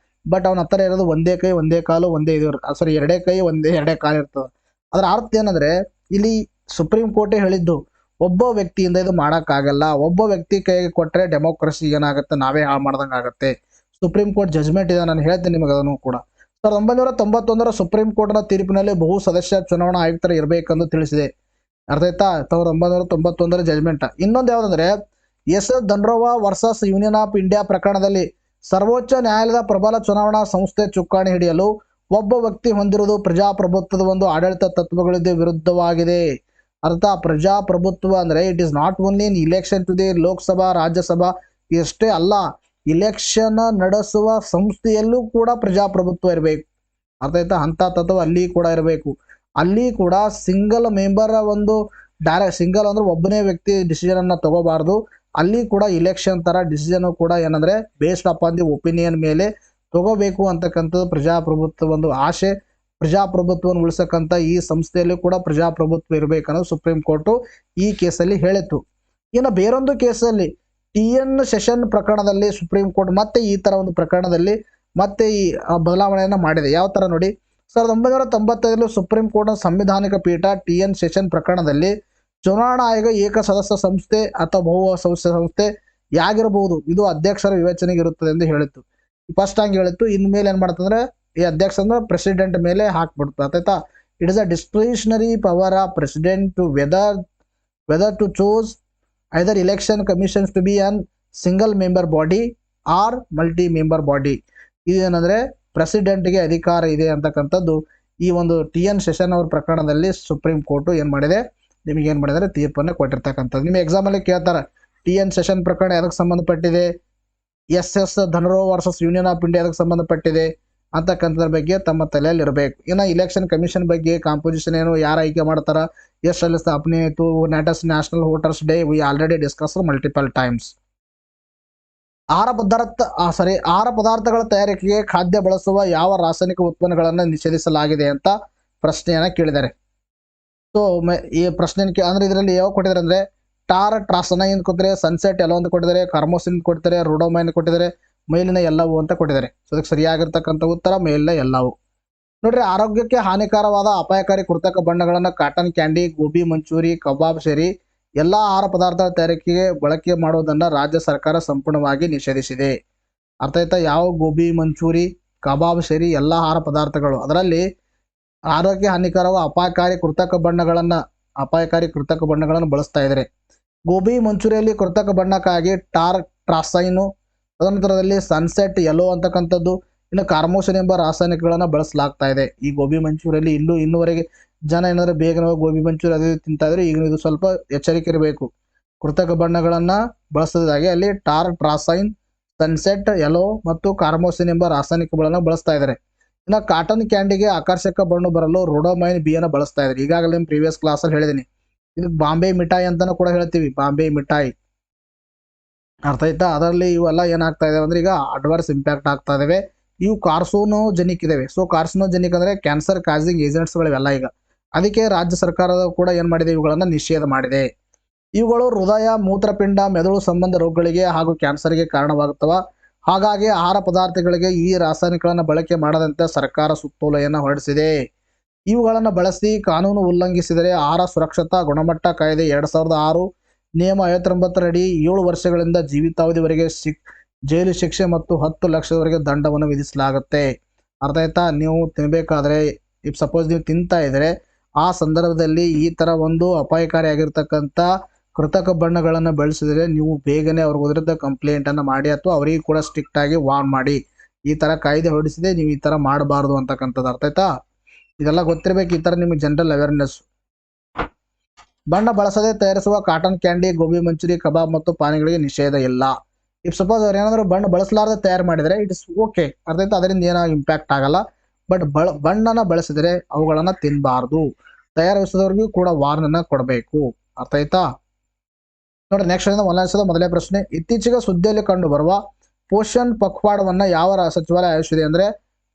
ಬಟ್ ಅವನ ಹತ್ರ ಇರೋದು ಒಂದೇ ಕೈ ಒಂದೇ ಕಾಲು ಒಂದೇ ಇದು, ಸಾರಿ ಎರಡೇ ಕೈ ಎರಡೇ ಕಾಲು ಇರ್ತದೆ. ಅದರ ಅರ್ಥ ಏನಂದ್ರೆ, ಇಲ್ಲಿ ಸುಪ್ರೀಂ ಕೋರ್ಟೇ ಹೇಳಿದ್ದು ಒಬ್ಬ ವ್ಯಕ್ತಿಯಿಂದ ಇದು ಮಾಡೋಕ್ಕಾಗಲ್ಲ. ಒಬ್ಬ ವ್ಯಕ್ತಿ ಕೈಗೆ ಕೊಟ್ಟರೆ ಡೆಮೋಕ್ರಸಿ ಏನಾಗುತ್ತೆ, ನಾವೇ ಹಾಳು ಮಾಡ್ದಂಗೆ ಆಗುತ್ತೆ. ಸುಪ್ರೀಂ ಕೋರ್ಟ್ ಜಜ್ಮೆಂಟ್ ಇದೆ, ನಾನು ಹೇಳ್ತೀನಿ ನಿಮಗೆ ಅದನ್ನು ಕೂಡ. 1991 ಸುಪ್ರೀಂ ಕೋರ್ಟ್ನ ತೀರ್ಪಿನಲ್ಲಿ ಬಹು ಸದಸ್ಯ ಚುನಾವಣಾ ಆಯುಕ್ತರು ಇರಬೇಕೆಂದು ತಿಳಿಸಿದೆ, ಅರ್ಥ ಆಯ್ತಾ? 1991 ಜಜ್ಮೆಂಟ್. ಇನ್ನೊಂದು ಯಾವುದಂದ್ರೆ, S Dhanoa versus Union of India ಪ್ರಕರಣದಲ್ಲಿ ಸರ್ವೋಚ್ಚ ನ್ಯಾಯಾಲಯದ ಪ್ರಬಲ ಚುನಾವಣಾ ಸಂಸ್ಥೆ ಚುಕ್ಕಾಣಿ ಹಿಡಿಯಲು ಒಬ್ಬ ವ್ಯಕ್ತಿ ಹೊಂದಿರುವುದು ಪ್ರಜಾಪ್ರಭುತ್ವದ ಒಂದು ಆಡಳಿತ ತತ್ವಗಳಿಗೆ ವಿರುದ್ಧವಾಗಿದೆ. ಅರ್ಥ, ಪ್ರಜಾಪ್ರಭುತ್ವ ಅಂದ್ರೆ it is not only in election to the Lok Sabha Rajya Sabha ಇಷ್ಟೇ ಅಲ್ಲ, ಇಲೆಕ್ಷನ್ ನಡೆಸುವ ಸಂಸ್ಥೆಯಲ್ಲೂ ಕೂಡ ಪ್ರಜಾಪ್ರಭುತ್ವ ಇರಬೇಕು, ಅರ್ಥ ಆಯ್ತಾ? ಅಂತ ತತ್ವ ಅಲ್ಲಿ ಕೂಡ ಇರಬೇಕು. ಅಲ್ಲಿ ಕೂಡ ಸಿಂಗಲ್ ಮೆಂಬರ್ ಒಂದು ಡೈರೆಕ್ಟ್ ಸಿಂಗಲ್ ಅಂದ್ರೆ ಒಬ್ಬನೇ ವ್ಯಕ್ತಿ ಡಿಸಿಷನ್ ಅನ್ನ ತಗೋಬಾರ್ದು. ಅಲ್ಲಿ ಕೂಡ ಇಲೆಕ್ಷನ್ ತರ ಡಿಸಿಷನ್ ಕೂಡ ಏನಂದ್ರೆ ಬೇಸ್ಡ್ ಅಪಾನ್ ದಿ ಒಪಿನಿಯನ್ ಮೇಲೆ ತಗೋಬೇಕು ಅಂತಕ್ಕಂಥದ್ದು ಪ್ರಜಾಪ್ರಭುತ್ವ ಒಂದು ಆಶೆ. ಪ್ರಜಾಪ್ರಭುತ್ವವನ್ನು ಉಳಿಸಕ್ಕಂಥ ಈ ಸಂಸ್ಥೆಯಲ್ಲಿ ಕೂಡ ಪ್ರಜಾಪ್ರಭುತ್ವ ಇರಬೇಕನ್ನೋದು ಸುಪ್ರೀಂ ಕೋರ್ಟ್ ಈ ಕೇಸಲ್ಲಿ ಹೇಳಿತ್ತು. ಇನ್ನು ಬೇರೊಂದು ಕೇಸಲ್ಲಿ TN ಸೆಷನ್ ಪ್ರಕರಣದಲ್ಲಿ ಸುಪ್ರೀಂ ಕೋರ್ಟ್ ಮತ್ತೆ ಈ ತರ ಒಂದು ಪ್ರಕರಣದಲ್ಲಿ ಮತ್ತೆ ಈ ಬದಲಾವಣೆಯನ್ನ ಮಾಡಿದೆ. ಯಾವ ತರ ನೋಡಿ, 1995 ಸುಪ್ರೀಂ ಕೋರ್ಟ್ನ ಸಂವಿಧಾನಿಕ ಪೀಠ TN ಸೆಷನ್ ಪ್ರಕರಣದಲ್ಲಿ ಚುನಾವಣಾ ಆಯೋಗ ಏಕ ಸದಸ್ಯ ಸಂಸ್ಥೆ ಅಥವಾ ಬಹು ಸದಸ್ಯ ಸಂಸ್ಥೆ ಯಾಗಿರಬಹುದು, ಇದು ಅಧ್ಯಕ್ಷರ ವಿವೇಚನೆಗೆ ಇರುತ್ತದೆ ಎಂದು ಹೇಳಿತ್ತು. ಫಸ್ಟ್ ಹಂಗೆ ಹೇಳಿತ್ತು. ಇನ್ಮೇಲೆ ಏನ್ ಮಾಡ್ತಂದ್ರೆ ಈ ಅಧ್ಯಕ್ಷ ಅಂದ್ರೆ ಪ್ರೆಸಿಡೆಂಟ್ ಮೇಲೆ ಹಾಕ್ಬಿಡ್ತು, ಆಯ್ತಾ? It is a discretionary power of president to whether to choose either election commissions to be an single member body or multi member body. ಇದೇನಂದ್ರೆ ಪ್ರೆಸಿಡೆಂಟ್ಗೆ ಅಧಿಕಾರ ಇದೆ ಅಂತಕ್ಕಂಥದ್ದು ಈ ಒಂದು TN ಸೆಷನ್ ಅವ್ರ ಪ್ರಕರಣದಲ್ಲಿ ಸುಪ್ರೀಂ ಕೋರ್ಟ್ ಏನ್ ಮಾಡಿದೆ, ನಿಮಗೆ ಏನ್ ಮಾಡಿದ್ರೆ ತೀರ್ಪನ್ನು ಕೊಟ್ಟಿರ್ತಕ್ಕಂಥದ್ದು. ನಿಮ್ಮ ಎಕ್ಸಾಮ್ ಅಲ್ಲಿ ಕೇಳ್ತಾರೆ TN ಸೆಷನ್ ಪ್ರಕರಣ ಎದಕ್ಕೆ ಸಂಬಂಧಪಟ್ಟಿದೆ, SS Dhanoa versus Union of India ಎದಕ್ಕೆ ಸಂಬಂಧಪಟ್ಟಿದೆ ಅಂತಕ್ಕಂಥದ್ರ ಬಗ್ಗೆ ತಮ್ಮ ತಲೆಯಲ್ಲಿ ಇರಬೇಕು. ಇನ್ನು ಇಲೆಕ್ಷನ್ ಕಮಿಷನ್ ಬಗ್ಗೆ ಕಾಂಪೋಸಿಷನ್ ಏನು, ಯಾರು ಆಯ್ಕೆ ಮಾಡ್ತಾರ, ಎಷ್ಟರಲ್ಲಿ ಸ್ಥಾಪನೆ ಆಯಿತು, national voters day we already discuss multiple times. ಆಹಾರ ಪದಾರ್ಥಗಳ ತಯಾರಿಕೆಗೆ ಖಾದ್ಯ ಬಳಸುವ ಯಾವ ರಾಸಾಯನಿಕ ಉತ್ಪನ್ನಗಳನ್ನು ನಿಷೇಧಿಸಲಾಗಿದೆ ಅಂತ ಪ್ರಶ್ನೆಯನ್ನ ಕೇಳಿದ್ದಾರೆ. ಸೊ ಈ ಪ್ರಶ್ನೆ ಅಂದ್ರೆ ಇದರಲ್ಲಿ ಯಾವ ಕೊಟ್ಟಿದ್ದಾರೆ ಅಂದ್ರೆ ಟ್ರಾಸನೈನ್ ಕೊಟ್ಟಿದ್ದಾರೆ, ಸನ್ಸೆಟ್ ಎಲ್ಲೋ ಅಂತ ಕೊಟ್ಟಿದ್ದಾರೆ, ಕಾರ್ಮೋಸಿನ್ ಕೊಟ್ಟಿದ್ದಾರೆ, ರೋಡೋಮೈನ್ ಕೊಟ್ಟಿದ್ದಾರೆ, ಮೇಲಿನ ಎಲ್ಲವೂ ಅಂತ ಕೊಟ್ಟಿದ್ದಾರೆ. ಸೊ ಅದಕ್ಕೆ ಸರಿಯಾಗಿರ್ತಕ್ಕಂಥ ಉತ್ತರ ಮೇಲಿನ ಎಲ್ಲವೂ. ನೋಡ್ರಿ, ಆರೋಗ್ಯಕ್ಕೆ ಹಾನಿಕಾರವಾದ ಅಪಾಯಕಾರಿ ಕೃತಕ ಬಣ್ಣಗಳನ್ನು ಕಾಟನ್ ಕ್ಯಾಂಡಿ, ಗೋಬಿ ಮಂಚೂರಿ, ಕಬಾಬ್ ಸೇರಿ ಎಲ್ಲಾ ಆಹಾರ ಪದಾರ್ಥಗಳ ತಯಾರಿಕೆಗೆ ಬಳಕೆ ಮಾಡುವುದನ್ನು ರಾಜ್ಯ ಸರ್ಕಾರ ಸಂಪೂರ್ಣವಾಗಿ ನಿಷೇಧಿಸಿದೆ. ಅರ್ಥ ಆಯ್ತಾ? ಯಾವ ಗೋಬಿ ಮಂಚೂರಿ, ಕಬಾಬ್ ಸೇರಿ ಎಲ್ಲಾ ಆಹಾರ ಪದಾರ್ಥಗಳು ಅದರಲ್ಲಿ ಆರೋಗ್ಯ ಹಾನಿಕಾರವಾದ ಅಪಾಯಕಾರಿ ಕೃತಕ ಬಣ್ಣಗಳನ್ನು ಬಳಸ್ತಾ ಇದ್ದಾರೆ. ಗೋಬಿ ಮಂಚೂರಿಯಲ್ಲಿ ಕೃತಕ ಬಣ್ಣಕ್ಕಾಗಿ ಟ್ರಾಸೈನು, ತದನಂತರದಲ್ಲಿ ಸನ್ಸೆಟ್ ಯೆಲ್ಲೋ ಅಂತಕ್ಕಂಥದ್ದು, ಇನ್ನು ಕಾರ್ಮೋಸಿನ್ ಎಂಬ ರಾಸಾಯನಿಕಗಳನ್ನು ಬಳಸಲಾಗ್ತಾ ಇದೆ ಈ ಗೋಬಿ ಮಂಚೂರಿಯಲ್ಲಿ. ಇನ್ನೂವರೆಗೆ ಜನ ಏನಾದ್ರೆ ಬೇಗ ಗೋಬಿ ಮಂಚೂರಿ ಅದು ತಿಂತಾ ಇದ್ರೆ, ಈಗ ಇದು ಸ್ವಲ್ಪ ಎಚ್ಚರಿಕೆ ಇರಬೇಕು. ಕೃತಕ ಬಣ್ಣಗಳನ್ನ ಬಳಸೋದಾಗಿ ಅಲ್ಲಿ ಟ್ರಾಸೈನ್, ಸನ್ಸೆಟ್ ಯೆಲ್ಲೋ ಮತ್ತು ಕಾರ್ಮೋಸಿನ್ ಎಂಬ ರಾಸಾಯನಿಕಗಳನ್ನು ಬಳಸ್ತಾ ಇದ್ದಾರೆ. ಇನ್ನು ಕಾಟನ್ ಕ್ಯಾಂಡಿಗೆ ಆಕರ್ಷಕ ಬಣ್ಣ ಬರಲು ರೋಡೋಮೈನ್ ಬಿಯನ್ನು ಬಳಸ್ತಾ ಇದ್ದಾರೆ. ಈಗಾಗಲೇ ಪ್ರೀವಿಯಸ್ ಕ್ಲಾಸಲ್ಲಿ ಹೇಳಿದ್ದೀನಿ. ಇದಕ್ಕೆ ಬಾಂಬೆ ಮಿಠಾಯಿ ಅಂತಾನು ಕೂಡ ಹೇಳ್ತೀವಿ, ಬಾಂಬೆ ಮಿಠಾಯಿ, ಅರ್ಥ ಆಯ್ತಾ? ಅದರಲ್ಲಿ ಇವೆಲ್ಲ ಏನಾಗ್ತಾ ಇದೆ ಅಂದ್ರೆ ಈಗ ಅಡ್ವರ್ಸ್ ಇಂಪ್ಯಾಕ್ಟ್ ಆಗ್ತಾ ಇದಾವೆ. ಇವು ಕಾರ್ಸಿನೋಜೆನಿಕ್ ಇದಾವೆ. ಸೊ ಕಾರ್ಸಿನೋಜೆನಿಕ್ ಅಂದ್ರೆ ಕ್ಯಾನ್ಸರ್ ಕಾಸಿಂಗ್ ಏಜೆಂಟ್ಸ್ಗಳು ಇವೆಲ್ಲ. ಈಗ ಅದಕ್ಕೆ ರಾಜ್ಯ ಸರ್ಕಾರದ ಕೂಡ ಏನ್ ಮಾಡಿದೆ, ಇವುಗಳನ್ನ ನಿಷೇಧ ಮಾಡಿದೆ. ಇವುಗಳು ಹೃದಯ, ಮೂತ್ರಪಿಂಡ, ಮೆದುಳು ಸಂಬಂಧ ರೋಗಗಳಿಗೆ ಹಾಗೂ ಕ್ಯಾನ್ಸರ್ಗೆ ಕಾರಣವಾಗುತ್ತವ. ಹಾಗಾಗಿ ಆಹಾರ ಪದಾರ್ಥಗಳಿಗೆ ಈ ರಾಸಾಯನಿಕಗಳನ್ನು ಬಳಕೆ ಮಾಡದಂತೆ ಸರ್ಕಾರ ಸುತ್ತೋಲೆಯನ್ನು ಹೊರಡಿಸಿದೆ. ಇವುಗಳನ್ನು ಬಳಸಿ ಕಾನೂನು ಉಲ್ಲಂಘಿಸಿದರೆ ಆಹಾರ ಸುರಕ್ಷತಾ ಗುಣಮಟ್ಟ ಕಾಯ್ದೆ 2006 ನಿಯಮ 59 ಅಡಿ 7 ವರ್ಷಗಳಿಂದ ಜೀವಿತಾವಧಿವರೆಗೆ ಜೈಲು ಶಿಕ್ಷೆ ಮತ್ತು 10 ಲಕ್ಷದವರೆಗೆ ದಂಡವನ್ನು ವಿಧಿಸಲಾಗುತ್ತೆ. ಅರ್ಥ ಆಯ್ತಾ? ನೀವು ತಿನ್ನಬೇಕಾದ್ರೆ ಇಫ್ ಸಪೋಸ್ ನೀವು ತಿಂತಾ ಇದ್ರೆ ಆ ಸಂದರ್ಭದಲ್ಲಿ ಈ ಥರ ಒಂದು ಅಪಾಯಕಾರಿಯಾಗಿರ್ತಕ್ಕಂಥ ಕೃತಕ ಬಣ್ಣಗಳನ್ನು ಬಳಸಿದರೆ ನೀವು ಬೇಗನೆ ಅವ್ರ ವಿರುದ್ಧ ಕಂಪ್ಲೇಂಟನ್ನು ಮಾಡಿ ಅಥವಾ ಅವರಿಗೆ ಕೂಡ ಸ್ಟ್ರಿಕ್ಟಾಗಿ ವಾರ್ನ್ ಮಾಡಿ. ಈ ಥರ ಕಾಯ್ದೆ ಹೊರಡಿಸಿದೆ, ನೀವು ಈ ಥರ ಮಾಡಬಾರ್ದು ಅಂತಕ್ಕಂಥದ್ದು. ಅರ್ಥ ಆಯ್ತಾ? ಇದೆಲ್ಲ ಗೊತ್ತಿರಬೇಕು. ಈ ಥರ ನಿಮಗೆ ಜನರಲ್ ಅವೇರ್ನೆಸ್. ಬಣ್ಣ ಬಳಸದೆ ತಯಾರಿಸುವ ಕಾಟನ್ ಕ್ಯಾಂಡಿ, ಗೋಬಿ ಮಂಚೂರಿ, ಕಬಾಬ್ ಮತ್ತು ಪಾನಿಗಳಿಗೆ ನಿಷೇಧ ಇಲ್ಲ. ಇಫ್ ಸಪೋಸ್ ಅವ್ರು ಏನಾದರೂ ಬಣ್ಣ ಬಳಸಲಾರದೆ ತಯಾರು ಮಾಡಿದರೆ ಇಟ್ ಇಸ್ ಓಕೆ. ಅರ್ಥ ಆಯ್ತಾ? ಅದರಿಂದ ಏನೋ ಇಂಪ್ಯಾಕ್ಟ್ ಆಗಲ್ಲ. ಬಟ್ ಬಣ್ಣನ ಬಳಸಿದರೆ ಅವುಗಳನ್ನು ತಿನ್ನಬಾರ್ದು. ತಯಾರಿಸಿದವ್ರಿಗೂ ಕೂಡ ವಾರ್ನನ್ನು ಕೊಡಬೇಕು. ಅರ್ಥ ಆಯ್ತಾ? ನೋಡಿ, ನೆಕ್ಸ್ಟ್ ಮೊದಲನೇ ಪ್ರಶ್ನೆ. ಇತ್ತೀಚೆಗೆ ಸುದ್ದಿಯಲ್ಲಿ ಕಂಡು ಬರುವ ಪೋಷಣ್ ಪಖ್ವಾಡವನ್ನು ಯಾವ ಸಚಿವಾಲಯ ಆಯೋಜಿಸಿದೆ ಅಂದರೆ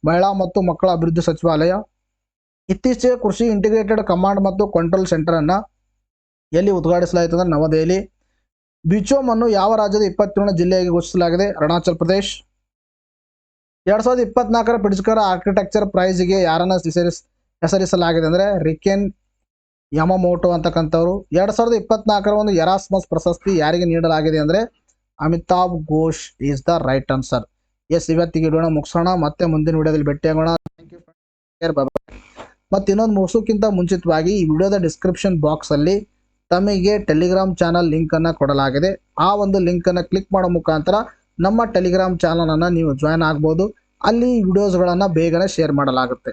ಮಹಿಳಾ ಮತ್ತು ಮಕ್ಕಳ ಅಭಿವೃದ್ಧಿ ಸಚಿವಾಲಯ. ಇತ್ತೀಚೆಗೆ ಕೃಷಿ ಇಂಟಿಗ್ರೇಟೆಡ್ ಕಮಾಂಡ್ ಮತ್ತು ಕಂಟ್ರೋಲ್ ಸೆಂಟರ್ ಅನ್ನು ಎಲ್ಲಿ ಉದ್ಘಾಟಿಸಲಾಯಿತು ಅಂದರೆ ನವದೆಹಲಿ. ಬಿಚೋಮ್ ಅನ್ನು ಯಾವ ರಾಜ್ಯದ 27ನೇ ಜಿಲ್ಲೆಯಾಗಿ ಘೋಷಿಸಲಾಗಿದೆ? ಅರುಣಾಚಲ್ ಪ್ರದೇಶ್. 2024 ಪ್ರಿಟ್ಜ್ಕರ್ ಆರ್ಕಿಟೆಕ್ಚರ್ ಪ್ರೈಸ್ಗೆ ಯಾರನ್ನ ಹೆಸರಿಸಲಾಗಿದೆ ಅಂದರೆ ರಿಕೆನ್ ಯಮಮೋಟೋ ಅಂತಕ್ಕಂಥವ್ರು. 2024 ಒಂದು ಎರಾಸ್ಮಸ್ ಪ್ರಶಸ್ತಿ ಯಾರಿಗೆ ನೀಡಲಾಗಿದೆ ಅಂದರೆ Amitav Ghosh is the right answer. Yes, ಇವತ್ತಿಗೆ ವಿಡಿಯೋನ ಮುಗಿಸೋಣ. ಮತ್ತೆ ಮುಂದಿನ ವಿಡಿಯೋದಲ್ಲಿ ಭೇಟಿಯಾಗೋಣ. Thank you. ಮತ್ತು ಇನ್ನೊಂದು ಮುಗಿಸೋಕ್ಕಿಂತ ಮುಂಚಿತವಾಗಿ ಈ ವಿಡಿಯೋದ ಡಿಸ್ಕ್ರಿಪ್ಷನ್ ಬಾಕ್ಸಲ್ಲಿ ತಮಗೆ ಟೆಲಿಗ್ರಾಮ್ ಚಾನಲ್ ಲಿಂಕನ್ನು ಕೊಡಲಾಗಿದೆ. ಆ ಒಂದು ಲಿಂಕನ್ನು ಕ್ಲಿಕ್ ಮಾಡೋ ಮುಖಾಂತರ ನಮ್ಮ ಟೆಲಿಗ್ರಾಮ್ ಚಾನಲನ್ನು ನೀವು ಜಾಯ್ನ್ ಆಗ್ಬೋದು. ಅಲ್ಲಿ ವಿಡಿಯೋಸ್ಗಳನ್ನು ಬೇಗನೆ ಶೇರ್ ಮಾಡಲಾಗುತ್ತೆ.